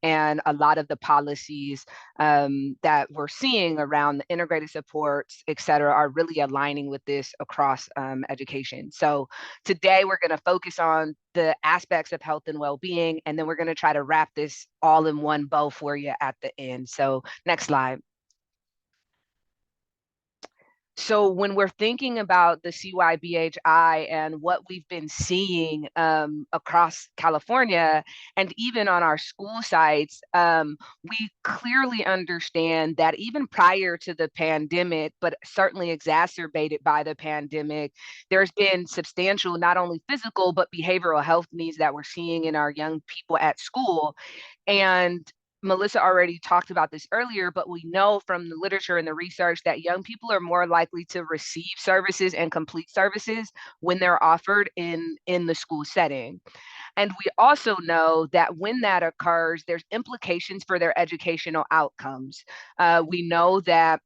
And a lot of the policies that we're seeing around the integrated supports, et cetera, are really aligning with this across education. So today we're going to focus on the aspects of health and well-being, and then we're going to try to wrap this all in one bow for you at the end. So next slide. So when we're thinking about the CYBHI and what we've been seeing across California and even on our school sites, we clearly understand that even prior to the pandemic, but certainly exacerbated by the pandemic, there's been substantial, not only physical, but behavioral health needs that we're seeing in our young people at school. And Melissa already talked about this earlier, but we know from the literature and the research that young people are more likely to receive services and complete services when they're offered in the school setting. And we also know that when that occurs, there's implications for their educational outcomes. We know that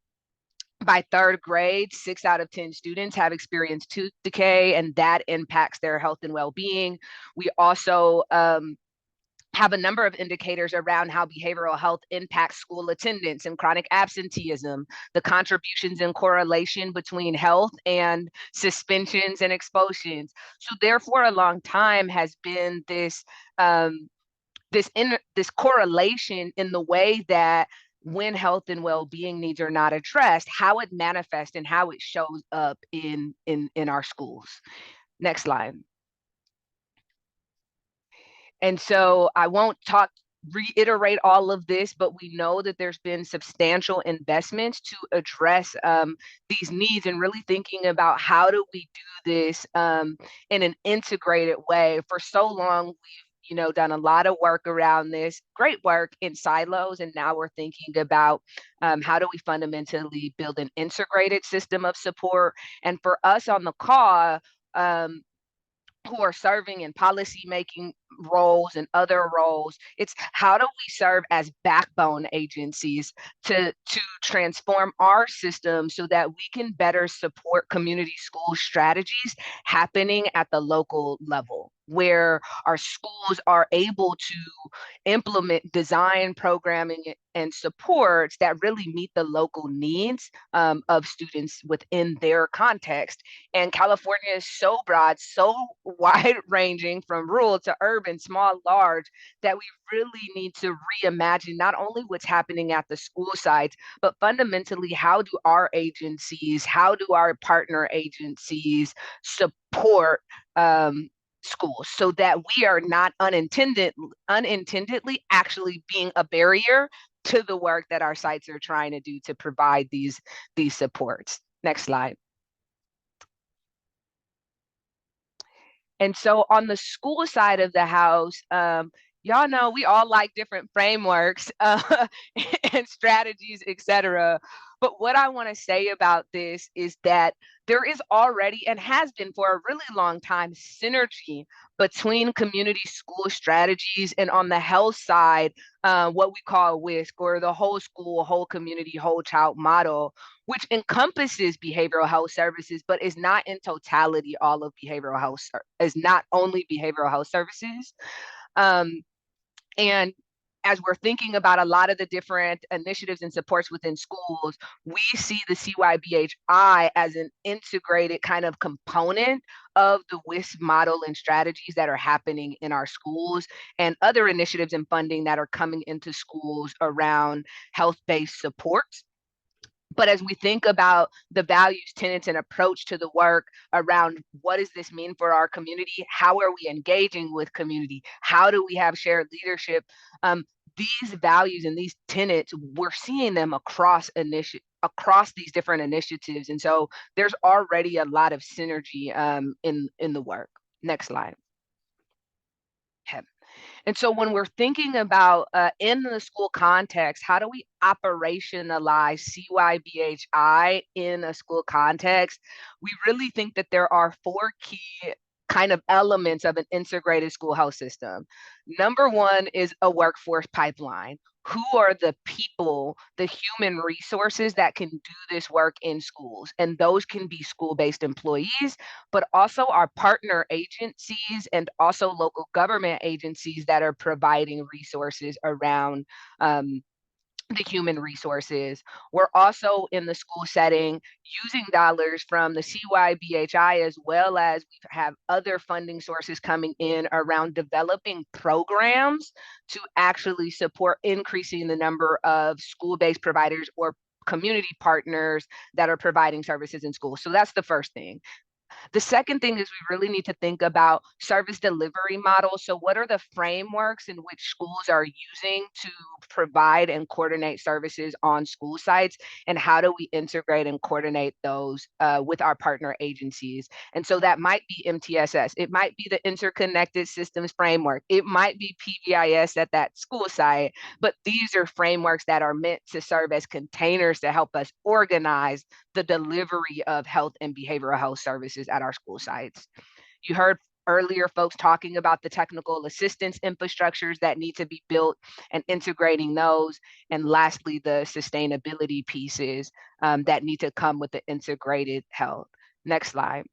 by 3rd grade, 6 out of 10 students have experienced tooth decay, and that impacts their health and well-being. We also have a number of indicators around how behavioral health impacts school attendance and chronic absenteeism, the contributions and correlation between health and suspensions and expulsions. So therefore, a long time has been this correlation in the way that when health and well-being needs are not addressed, how it manifests and how it shows up in our schools. Next slide. And so I won't reiterate all of this, but we know that there's been substantial investments to address these needs and really thinking about how do we do this in an integrated way. For so long, we've done a lot of work around this, great work in silos, and now we're thinking about how do we fundamentally build an integrated system of support. And for us on the call, who are serving in policy making roles and other roles, it's how do we serve as backbone agencies to transform our system so that we can better support community school strategies happening at the local level, where our schools are able to implement design programming and supports that really meet the local needs of students within their context. And California is so broad, so wide ranging from rural to urban, urban, small, large, that we really need to reimagine not only what's happening at the school sites, but fundamentally, how do our agencies, how do our partner agencies support schools so that we are not unintendedly actually being a barrier to the work that our sites are trying to do to provide these supports. Next slide. And so on the school side of the house, y'all know we all like different frameworks and strategies, etc. But what I want to say about this is that there is already, and has been for a really long time, synergy between community school strategies and on the health side, what we call WISC, or the whole school, whole community, whole child model, which encompasses behavioral health services, but is not in totality all of behavioral health, is not only behavioral health services. And as we're thinking about a lot of the different initiatives and supports within schools, we see the CYBHI as an integrated kind of component of the WISC model and strategies that are happening in our schools, and other initiatives and funding that are coming into schools around health-based supports. But as we think about the values, tenets, and approach to the work around what does this mean for our community? How are we engaging with community? How do we have shared leadership? These values and these tenets, we're seeing them across these different initiatives. And so there's already a lot of synergy in the work. Next slide. Okay. And so when we're thinking about in the school context, how do we operationalize CYBHI in a school context? We really think that there are 4 key kind of elements of an integrated school health system. Number 1 is a workforce pipeline. Who are the people, the human resources that can do this work in schools? And those can be school-based employees, but also our partner agencies and also local government agencies that are providing resources around the human resources. We're also in the school setting using dollars from the CYBHI, as well as we have other funding sources coming in around developing programs to actually support increasing the number of school-based providers or community partners that are providing services in schools. So that's the first thing. The second thing is we really need to think about service delivery models. So what are the frameworks in which schools are using to provide and coordinate services on school sites? And how do we integrate and coordinate those with our partner agencies? And so that might be MTSS. It might be the Interconnected Systems Framework. It might be PBIS at that school site. But these are frameworks that are meant to serve as containers to help us organize the delivery of health and behavioral health services at our school sites. You heard earlier folks talking about the technical assistance infrastructures that need to be built and integrating those. And lastly, the sustainability pieces that need to come with the integrated health. Next slide.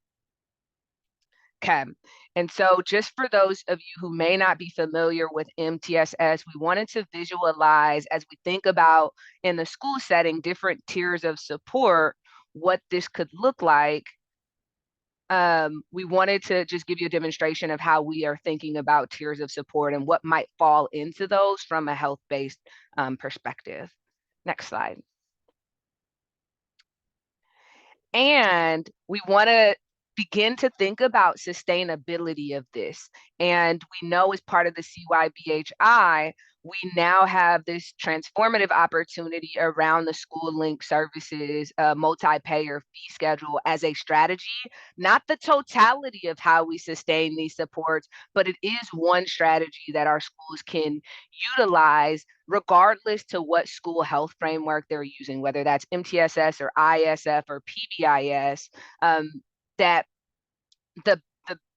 Okay, and so just for those of you who may not be familiar with MTSS, we wanted to visualize, as we think about in the school setting, different tiers of support, what this could look like. We wanted to just give you a demonstration of how we are thinking about tiers of support and what might fall into those from a health-based perspective. Next slide. And we want to begin to think about sustainability of this. And we know as part of the CYBHI, we now have this transformative opportunity around the school link services, multi-payer fee schedule as a strategy, not the totality of how we sustain these supports, but it is one strategy that our schools can utilize regardless to what school health framework they're using, whether that's MTSS or ISF or PBIS, that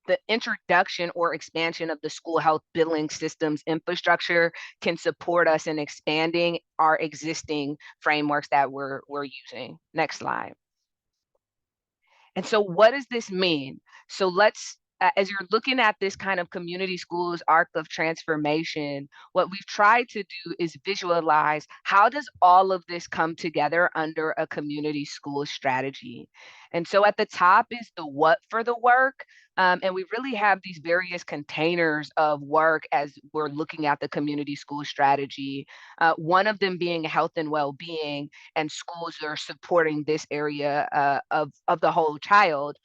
the introduction or expansion of the school health billing systems infrastructure can support us in expanding our existing frameworks that we're using. Next slide. And so what does this mean? So let's as you're looking at this kind of community schools arc of transformation, what we've tried to do is visualize how does all of this come together under a community school strategy. And so at the top is the what for the work. And we really have these various containers of work as we're looking at the community school strategy. One of them being health and well-being, and schools are supporting this area of the whole child.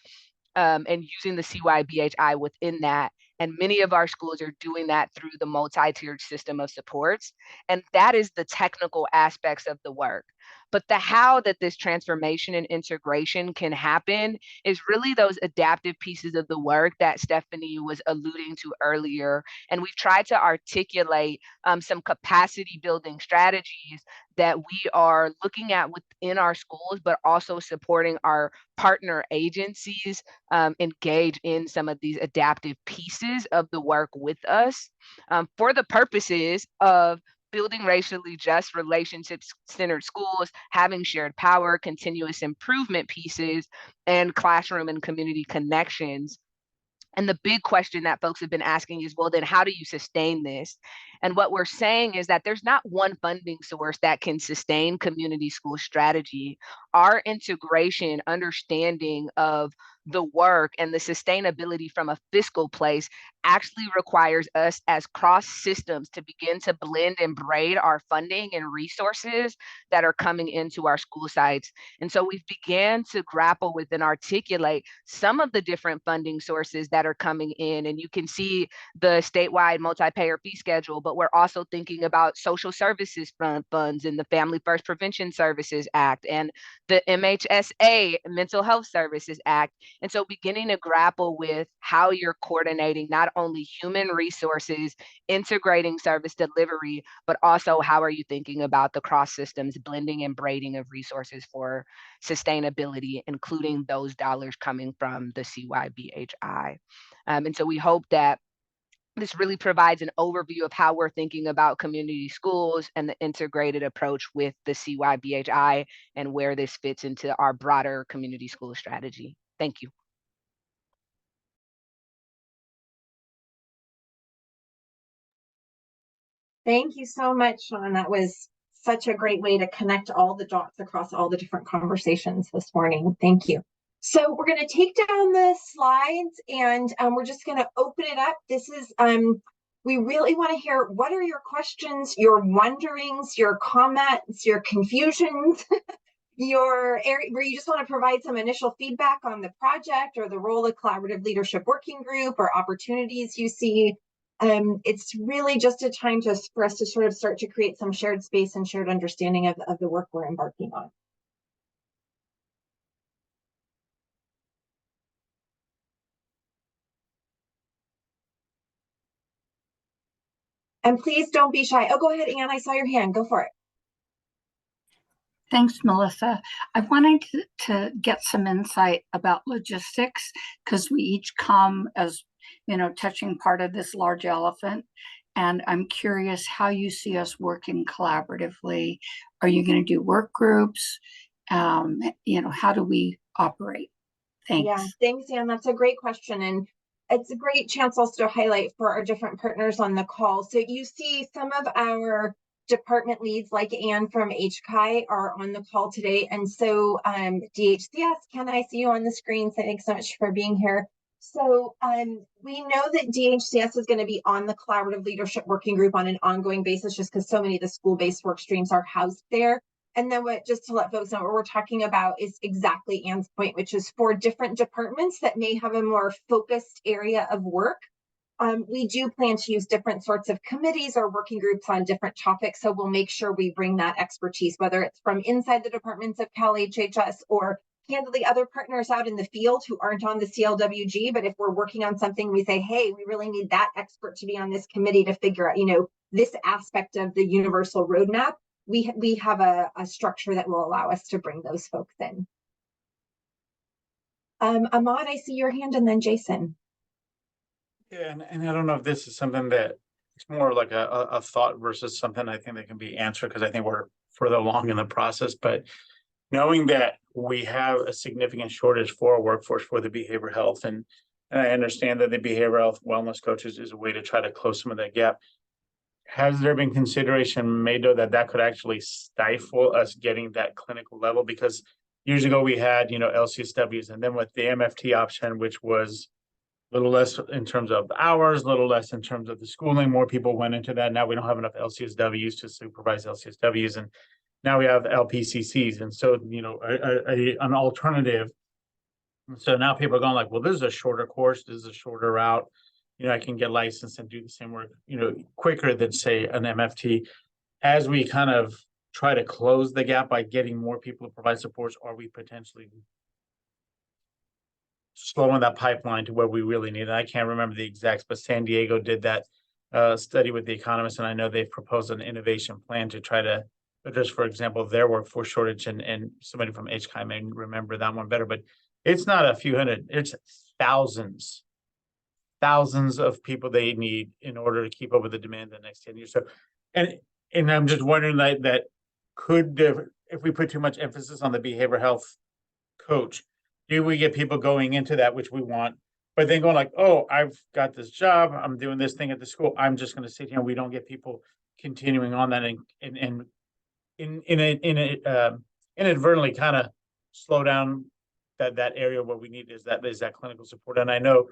And using the CYBHI within that. And many of our schools are doing that through the multi-tiered system of supports. And that is the technical aspects of the work. But the how that this transformation and integration can happen is really those adaptive pieces of the work that Stephanie was alluding to earlier. And we've tried to articulate some capacity building strategies that we are looking at within our schools, but also supporting our partner agencies engage in some of these adaptive pieces of the work with us for the purposes of building racially just relationship-centered schools, having shared power, continuous improvement pieces, and classroom and community connections. And the big question that folks have been asking is, well, then how do you sustain this? And what we're saying is that there's not one funding source that can sustain community school strategy. Our integration, understanding of the work and the sustainability from a fiscal place actually requires us as cross systems to begin to blend and braid our funding and resources that are coming into our school sites. And so we've began to grapple with and articulate some of the different funding sources that are coming in. And you can see the statewide multi-payer fee schedule, but we're also thinking about social services funds and the Family First Prevention Services Act and the MHSA, Mental Health Services Act. And so beginning to grapple with how you're coordinating not only human resources, integrating service delivery, but also how are you thinking about the cross systems, blending and braiding of resources for sustainability, including those dollars coming from the CYBHI. And so we hope that this really provides an overview of how we're thinking about community schools and the integrated approach with the CYBHI and where this fits into our broader community school strategy. Thank you. Thank you so much, Sean. That was such a great way to connect all the dots across all the different conversations this morning. Thank you. So we're going to take down the slides and we're just going to open it up. This is, we really want to hear, what are your questions, your wonderings, your comments, your confusions, your area where you just want to provide some initial feedback on the project or the role of Collaborative Leadership Working Group or opportunities you see. It's really just a time for us to sort of start to create some shared space and shared understanding of the work we're embarking on. And please don't be shy. Oh, go ahead, Anne. I saw your hand. Go for it. Thanks, Melissa. I wanted to get some insight about logistics because we each come as, you know, touching part of this large elephant. And I'm curious how you see us working collaboratively. Are you going to do work groups? You know, how do we operate? Thanks. Yeah, thanks, Anne. That's a great question. And it's a great chance also to highlight for our different partners on the call. So you see some of our department leads like Anne from HCI are on the call today. And so DHCS, Ken, I see you on the screen. So thanks so much for being here. So we know that DHCS is going to be on the Collaborative Leadership Working Group on an ongoing basis, just because so many of the school-based work streams are housed there. And then just to let folks know, what we're talking about is exactly Anne's point, which is for different departments that may have a more focused area of work. We do plan to use different sorts of committees or working groups on different topics. So we'll make sure we bring that expertise, whether it's from inside the departments of Cal HHS or candidly other partners out in the field who aren't on the CLWG. But if we're working on something, we say, hey, we really need that expert to be on this committee to figure out, you know, this aspect of the universal roadmap. We have a structure that will allow us to bring those folks in. Ahmad, I see your hand, and then Jason. Yeah, and I don't know if this is something that it's more like a thought versus something I think that can be answered, because I think we're further along in the process. But knowing that we have a significant shortage for our workforce for the behavioral health, and And I understand that the behavioral health wellness coaches is a way to try to close some of that gap. Has there been consideration made though that could actually stifle us getting that clinical level? Because years ago we had, LCSWs, and then with the MFT option, which was a little less in terms of hours, a little less in terms of the schooling, more people went into that. Now we don't have enough LCSWs to supervise LCSWs, and now we have LPCCs. And so, an alternative. So now people are going like, well, this is a shorter course, this is a shorter route. I can get licensed and do the same work, quicker than say an MFT. As we kind of try to close the gap by getting more people to provide supports, are we potentially slowing that pipeline to where we really need it? I can't remember the exacts, but San Diego did that study with the economists, and I know they've proposed an innovation plan to try to address, for example, their workforce shortage, and somebody from HCI may remember that one better, but it's not a few hundred, it's thousands of people they need in order to keep up with the demand the next 10 years. So, and I'm just wondering that could, if we put too much emphasis on the behavioral health coach, do we get people going into that, which we want, but then going like, oh, I've got this job, I'm doing this thing at the school, I'm just going to sit here, and we don't get people continuing on that and inadvertently kind of slow down that area where we need is that clinical support. And I know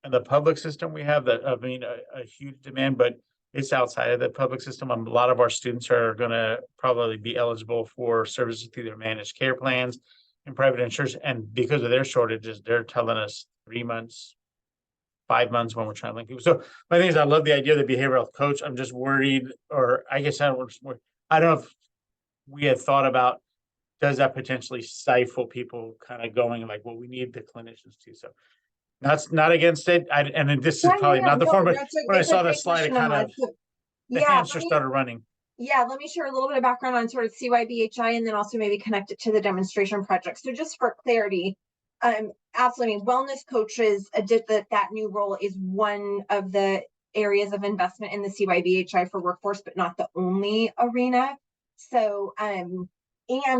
in the public system we have that, a huge demand, but it's outside of the public system. A lot of our students are going to probably be eligible for services through their managed care plans and private insurance, and because of their shortages, they're telling us 3 months, 5 months when we're trying to link people. So my thing is, I love the idea of the behavioral health coach. I'm just worried, or I guess I don't know if we had thought about, does that potentially stifle people kind of going like, well, we need the clinicians too. So that's not against it. And then this is probably not the form, but when I saw the slide, it kind of, the hamster started running. Yeah, let me share a little bit of background on sort of CYBHI, and then also maybe connect it to the demonstration project. So just for clarity, absolutely, wellness coaches, that new role is one of the areas of investment in the CYBHI for workforce, but not the only arena. So, and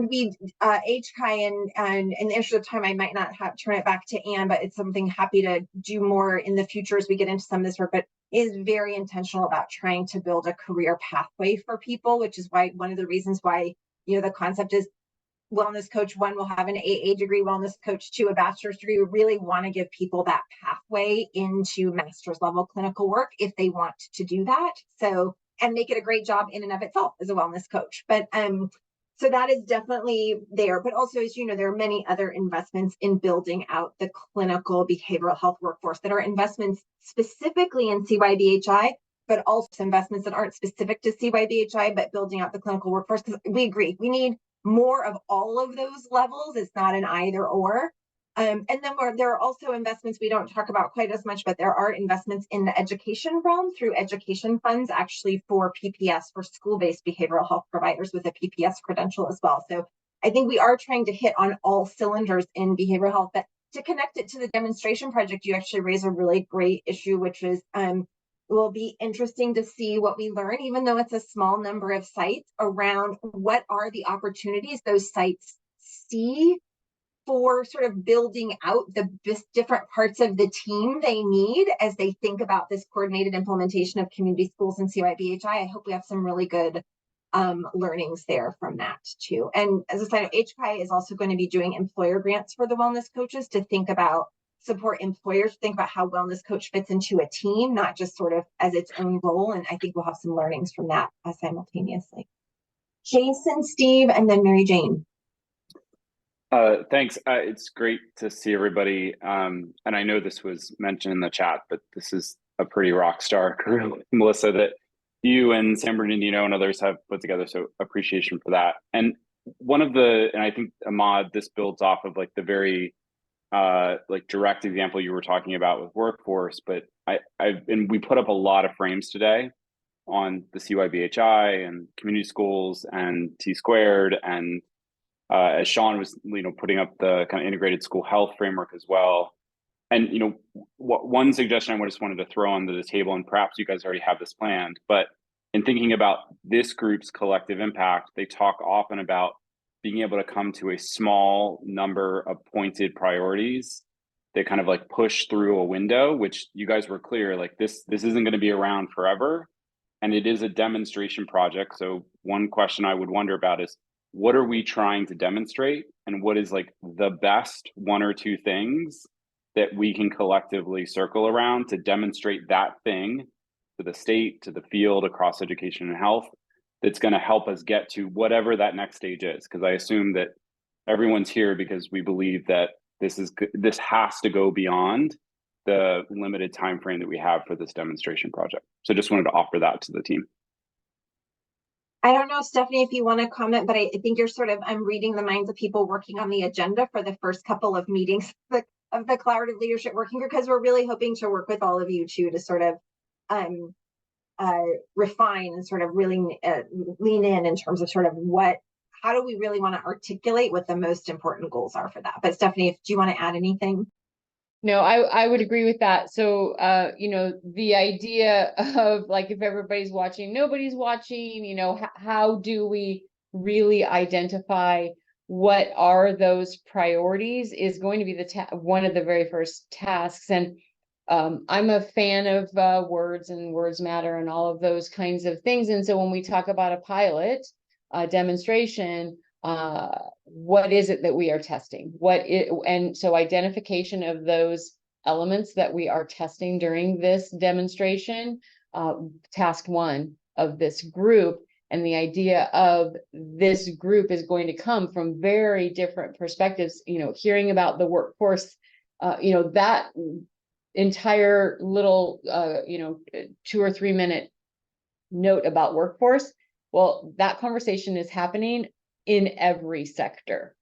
we, HCI, and in the interest of time, I might not turn it back to Anne, but it's something happy to do more in the future as we get into some of this work, but is very intentional about trying to build a career pathway for people, which is why one of the reasons why, the concept is wellness coach 1 will have an AA degree, wellness coach 2, a bachelor's degree. We really want to give people that pathway into master's level clinical work if they want to do that. So, and make it a great job in and of itself as a wellness coach. But, so that is definitely there, but also, as you know, there are many other investments in building out the clinical behavioral health workforce that are investments specifically in CYBHI, but also investments that aren't specific to CYBHI, but building out the clinical workforce, because we agree, we need more of all of those levels. It's not an either or. And then there are also investments we don't talk about quite as much, but there are investments in the education realm through education funds, actually for PPS, for school-based behavioral health providers with a PPS credential as well. So I think we are trying to hit on all cylinders in behavioral health. But to connect it to the demonstration project, you actually raise a really great issue, which is it will be interesting to see what we learn, even though it's a small number of sites, around what are the opportunities those sites see for sort of building out the different parts of the team they need as they think about this coordinated implementation of community schools and CYBHI. I hope we have some really good learnings there from that too. And as I said, HCI is also going to be doing employer grants for the wellness coaches to think about, support employers, think about how wellness coach fits into a team, not just sort of as its own role. And I think we'll have some learnings from that simultaneously. Jason, Steve, and then Mary Jane. Thanks. It's great to see everybody. And I know this was mentioned in the chat, but this is a pretty rock star crew, Melissa, that you and San Bernardino and others have put together. So appreciation for that. And and I think, Ahmad, this builds off of like the very direct example you were talking about with workforce, but and we put up a lot of frames today on the CYBHI and community schools and T-squared, and as Sean was, putting up the kind of integrated school health framework as well. And, one suggestion I just wanted to throw onto the table, and perhaps you guys already have this planned, but in thinking about this group's collective impact, they talk often about being able to come to a small number of pointed priorities that kind of like push through a window, which you guys were clear, like this isn't going to be around forever. And it is a demonstration project. So one question I would wonder about is, what are we trying to demonstrate? And what is like the best one or two things that we can collectively circle around to demonstrate that thing to the state, to the field, across education and health, that's going to help us get to whatever that next stage is? Because I assume that everyone's here because we believe that this has to go beyond the limited time frame that we have for this demonstration project. So just wanted to offer that to the team. I don't know, Stephanie, if you want to comment, but I think you're I'm reading the minds of people working on the agenda for the first couple of meetings of the Collaborative Leadership Working Group, because we're really hoping to work with all of you too, to refine and really lean in terms of how do we really want to articulate what the most important goals are for that. But Stephanie, do you want to add anything? No, I would agree with that. So, the idea of like, if everybody's watching, nobody's watching, how do we really identify what are those priorities is going to be one of the very first tasks. And I'm a fan of words and words matter and all of those kinds of things. And so when we talk about a pilot demonstration, what is it that we are testing? And so identification of those elements that we are testing during this demonstration, task one of this group. And the idea of this group is going to come from very different perspectives, hearing about the workforce, that entire little, 2 or 3 minute note about workforce. Well, that conversation is happening in every sector.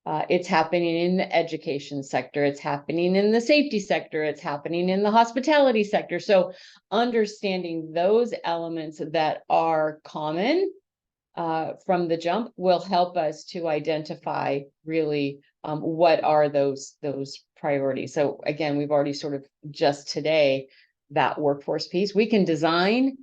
It's happening in the education sector. It's happening in the safety sector. It's happening in the hospitality sector. So understanding those elements that are common from the jump will help us to identify really what are those priorities. So again, we've already just today, that workforce piece. We can design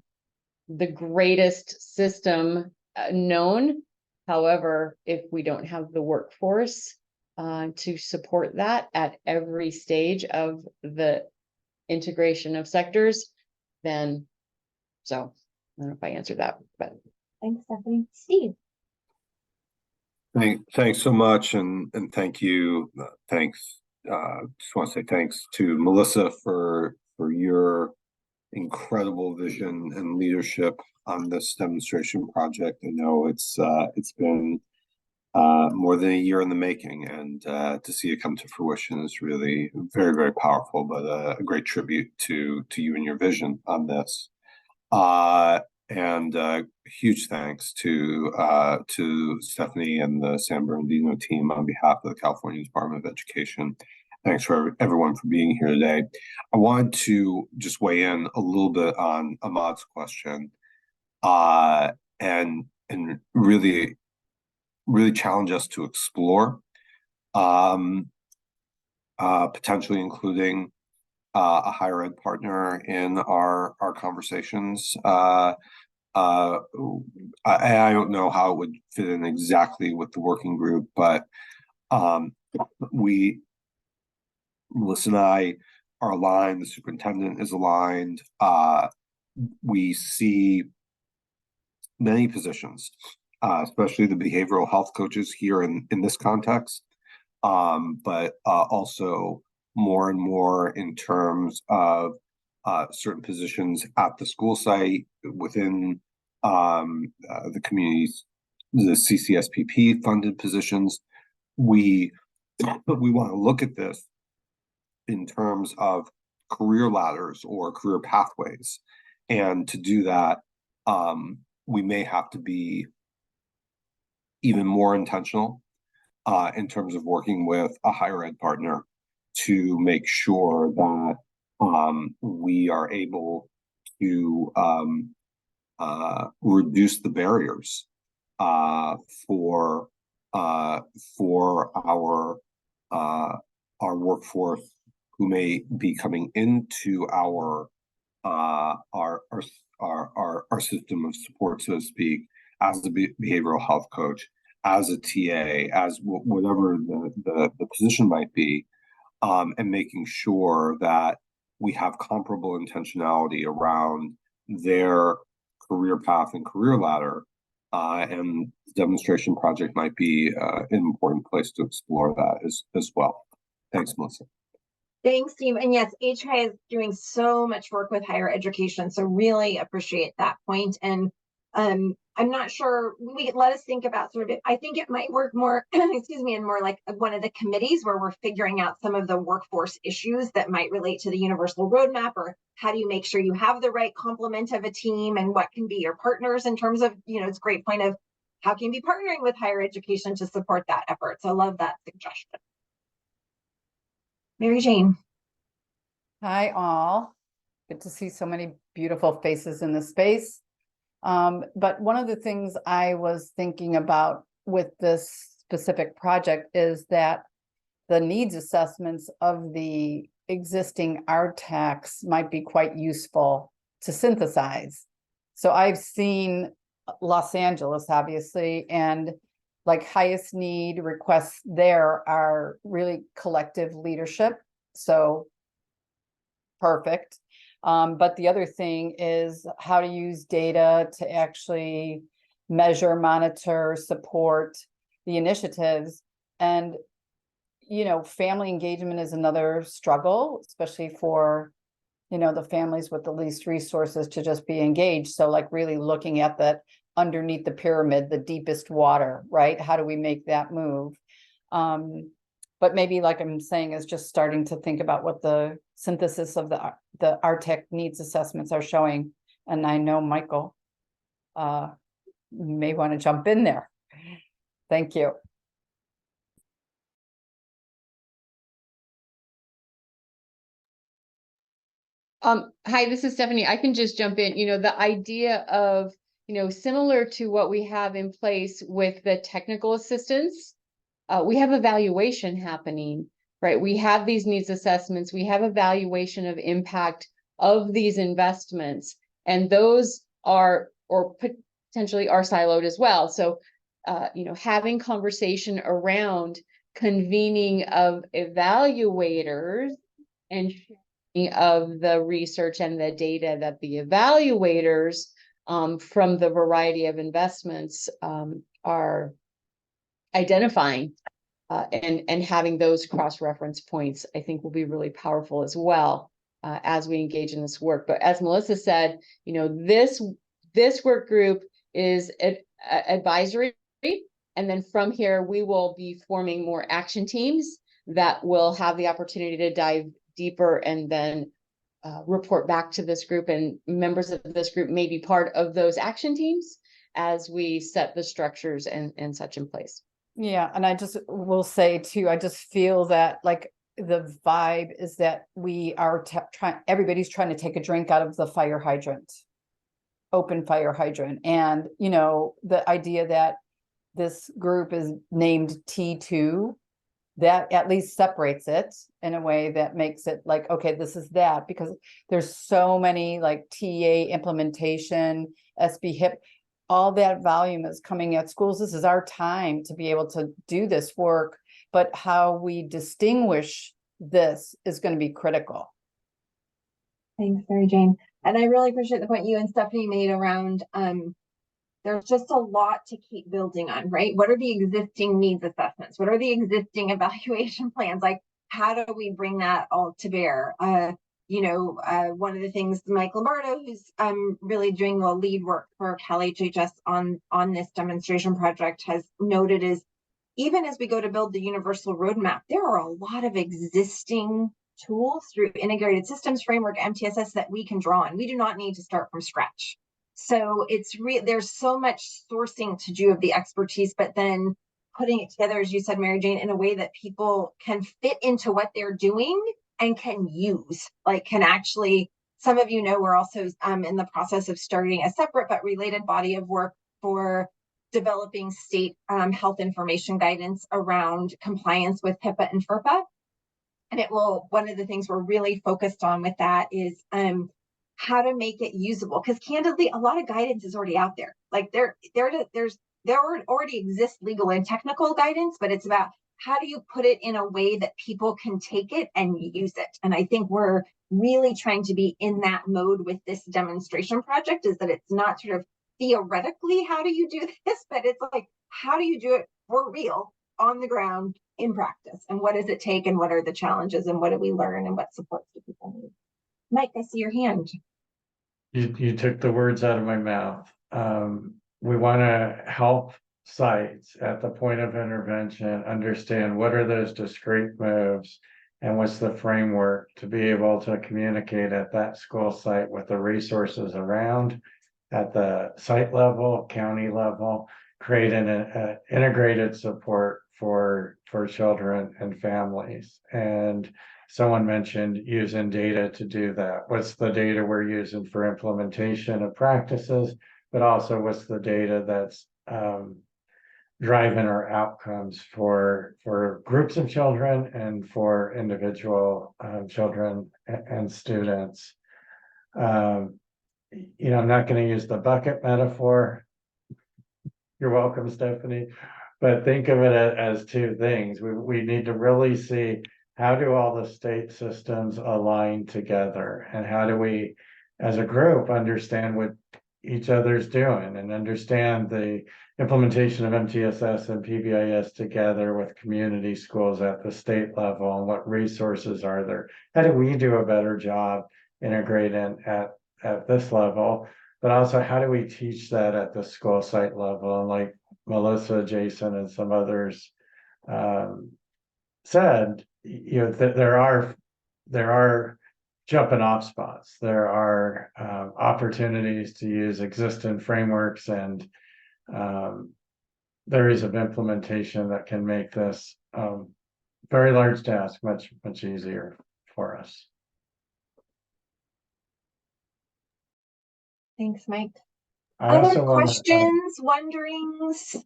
the greatest system known. However, if we don't have the workforce to support that at every stage of the integration of sectors, then I don't know if I answered that, but thanks, Stephanie. Steve. Thanks so much, and thank you. Thanks. Just want to say thanks to Melissa for your incredible vision and leadership on this demonstration project. I know it's been more than a year in the making, and to see it come to fruition is really very, very powerful, but a great tribute to you and your vision on this. And huge thanks to Stephanie and the San Bernardino team on behalf of the California Department of Education. Thanks for everyone for being here today. I wanted to just weigh in a little bit on Ahmad's question, and really challenge us to explore, potentially including a higher ed partner in our conversations. I don't know how it would fit in exactly with the working group, but Melissa and I are aligned. The superintendent is aligned. We see many positions, especially the behavioral health coaches here in this context, but also more and more in terms of certain positions at the school site within the communities, the CCSPP funded positions. We want to look at this in terms of career ladders or career pathways. And to do that, we may have to be even more intentional in terms of working with a higher ed partner to make sure that we are able to reduce the barriers for our workforce who may be coming into our system of support, so to speak, as a behavioral health coach, as a TA, as whatever the position might be. and making sure that we have comparable intentionality around their career path and career ladder. And the demonstration project might be an important place to explore that as well. Thanks, Melissa. Thanks, Steve. And yes, HI is doing so much work with higher education, so really appreciate that point. And I'm not sure, let us think about sort of it. I think it might work more, excuse me, in more like one of the committees where we're figuring out some of the workforce issues that might relate to the universal roadmap, or how do you make sure you have the right complement of a team, and what can be your partners in terms of, it's a great point of how can you be partnering with higher education to support that effort. So I love that suggestion. Mary Jane. Hi, all. Good to see so many beautiful faces in this space. But one of the things I was thinking about with this specific project is that the needs assessments of the existing RTACs might be quite useful to synthesize. So I've seen Los Angeles, obviously, and like highest need requests there are really collective leadership. So perfect. But the other thing is how to use data to actually measure, monitor, support the initiatives. And, family engagement is another struggle, especially for, the families with the least resources to just be engaged. So like really looking at that underneath the pyramid, the deepest water, right? How do we make that move? But maybe, like I'm saying, is just starting to think about what the synthesis of the RTAC needs assessments are showing. And I know Michael may want to jump in there. Thank you. Hi, this is Stephanie. I can just jump in. The idea of, similar to what we have in place with the technical assistance, we have evaluation happening, right? We have these needs assessments. We have evaluation of impact of these investments, and those are, or potentially are, siloed as well. So, having conversation around convening of evaluators and of the research and the data that the evaluators from the variety of investments are identifying, and having those cross-reference points, I think, will be really powerful as well as we engage in this work. But as Melissa said, this work group is advisory, and then from here we will be forming more action teams that will have the opportunity to dive deeper and then report back to this group, and members of this group may be part of those action teams as we set the structures and such in place. Yeah, and I just will say too, I just feel that like the vibe is that we are everybody's trying to take a drink out of the fire hydrant, open fire hydrant. And, the idea that this group is named T2, that at least separates it in a way that makes it like, okay, this is that, because there's so many like TA implementation, SB HIP, all that volume is coming at schools. This is our time to be able to do this work, but how we distinguish this is going to be critical. Thanks, Mary Jane. And I really appreciate the point you and Stephanie made around there's just a lot to keep building on, right? What are the existing needs assessments? What are the existing evaluation plans? Like, how do we bring that all to bear? One of the things Mike Lombardo, who's really doing the lead work for Cal HHS on this demonstration project, has noted is, even as we go to build the universal roadmap, there are a lot of existing tools through integrated systems framework, MTSS, that we can draw on. We do not need to start from scratch. So there's so much sourcing to do of the expertise, but then putting it together, as you said, Mary Jane, in a way that people can fit into what they're doing and can use, like can actually, some of we're also in the process of starting a separate but related body of work for developing state health information guidance around compliance with HIPAA and FERPA. And one of the things we're really focused on with that is how to make it usable, because candidly, a lot of guidance is already out there. Like there already exists legal and technical guidance, but it's about how do you put it in a way that people can take it and use it? And I think we're really trying to be in that mode with this demonstration project, is that it's not sort of theoretically, how do you do this? But it's like, how do you do it for real on the ground in practice? And what does it take? And what are the challenges? And what do we learn? And what supports do people need? Mike, I see your hand. You took the words out of my mouth. We want to help sites at the point of intervention understand what are those discrete moves and what's the framework to be able to communicate at that school site with the resources around at the site level, county level, create an integrated support for children and families. And someone mentioned using data to do that. What's the data we're using for implementation of practices, but also what's the data that's driving our outcomes for groups of children and for individual children and students. You know, I'm not going to use the bucket metaphor. You're welcome, Stephanie. But think of it as two things. We need to really see, how do all the state systems align together? And how do we, as a group, understand what each other's doing and understand the implementation of MTSS and PBIS together with community schools at the state level, and what resources are there? How do we do a better job integrating at this level? But also, how do we teach that at the school site level? And like Melissa, Jason, and some others said, you know, that there are jumping off spots. There are opportunities to use existing frameworks and areas of implementation that can make this very large task much easier for us. Thanks, Mike. I also Other want questions, wonderings,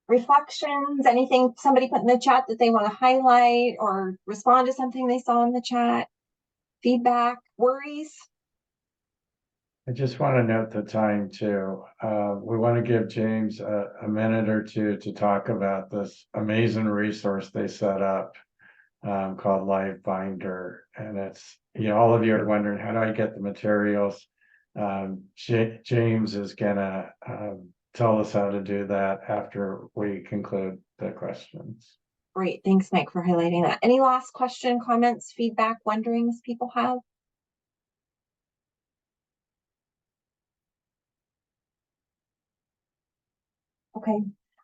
reflections, anything somebody put in the chat that they want to highlight or respond to something they saw in the chat? Feedback, worries? I just want to note the time too. We want to give James a minute or two to talk about this amazing resource they set up called LiveBinder. And it's, you know, all of you are wondering, how do I get the materials? James is gonna tell us how to do that after we conclude the questions. Great, thanks, Mike, for highlighting that. Any last question, comments, feedback, wonderings people have? Okay,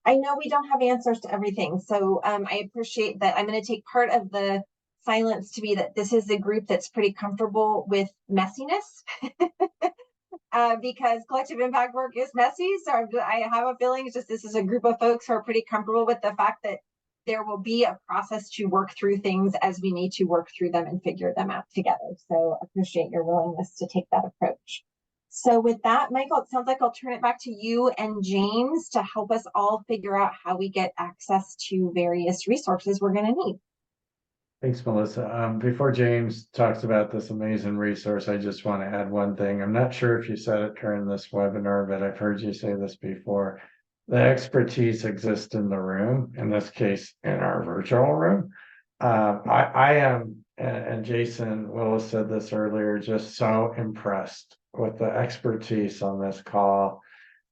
I know we don't have answers to everything, so I appreciate that. I'm going to take part of the silence to be that this is a group that's pretty comfortable with messiness. Because collective impact work is messy. So I have a feeling it's just, this is a group of folks who are pretty comfortable with the fact that there will be a process to work through things as we need to work through them and figure them out together. So I appreciate your willingness to take that approach. So with that, Michael, it sounds like I'll turn it back to you and James to help us all figure out how we get access to various resources we're going to need. Thanks, Melissa. Before James talks about this amazing resource, I just want to add one thing. I'm not sure if you said it during this webinar, but I've heard you say this before. The expertise exists in the room, in this case, in our virtual room. I am, and Jason Willis said this earlier, just so impressed with the expertise on this call,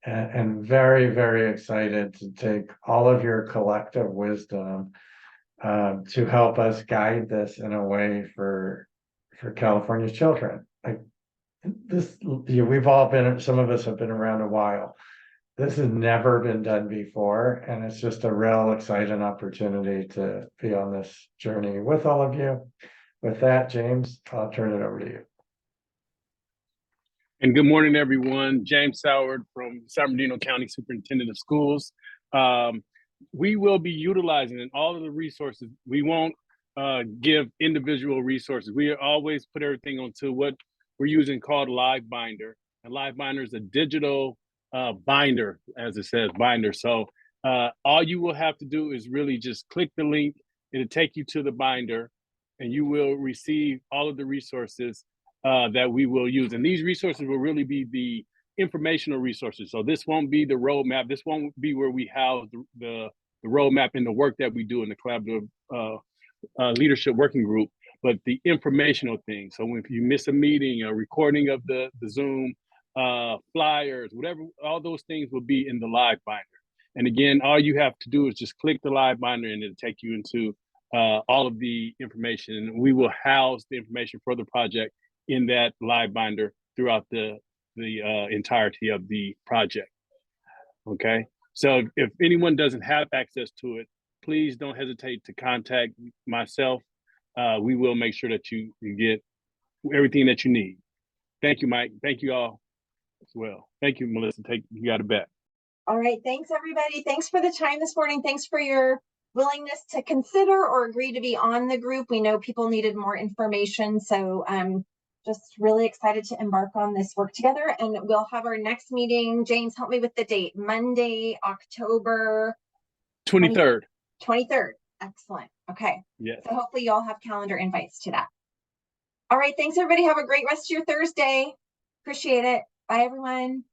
and very, very excited to take all of your collective wisdom to help us guide this in a way for California children. Like this, you know, we've all been, some of us have been around a while. This has never been done before, and it's just a real exciting opportunity to be on this journey with all of you. With that, James, I'll turn it over to you. And good morning, everyone. James Howard from San Bernardino County Superintendent of Schools. We will be utilizing all of the resources. We won't give individual resources. We always put everything onto what we're using called LiveBinder. And LiveBinder is a digital binder, as it says, binder. So all you will have to do is really just click the link. It'll take you to the binder, and you will receive all of the resources that we will use. And these resources will really be the informational resources. So this won't be the roadmap. This won't be where we house the roadmap and the work that we do in the collaborative leadership working group, but the informational things. So if you miss a meeting, a recording of the Zoom, flyers, whatever, all those things will be in the live binder. And again, all you have to do is just click the live binder and it'll take you into all of the information. And we will house the information for the project in that live binder throughout the entirety of the project. Okay, so if anyone doesn't have access to it, please don't hesitate to contact myself. We will make sure that you get everything that you need. Thank you, Mike. Thank you all as well. Thank you, Melissa. You got it back. All right, thanks everybody. Thanks for the time this morning. Thanks for your willingness to consider or agree to be on the group. We know people needed more information, so just really excited to embark on this work together. And we'll have our next meeting. James, help me with the date. Monday, October 23rd. 23rd. Excellent. Okay. Yes. So hopefully you all have calendar invites to that. All right. Thanks everybody. Have a great rest of your Thursday. Appreciate it. Bye everyone.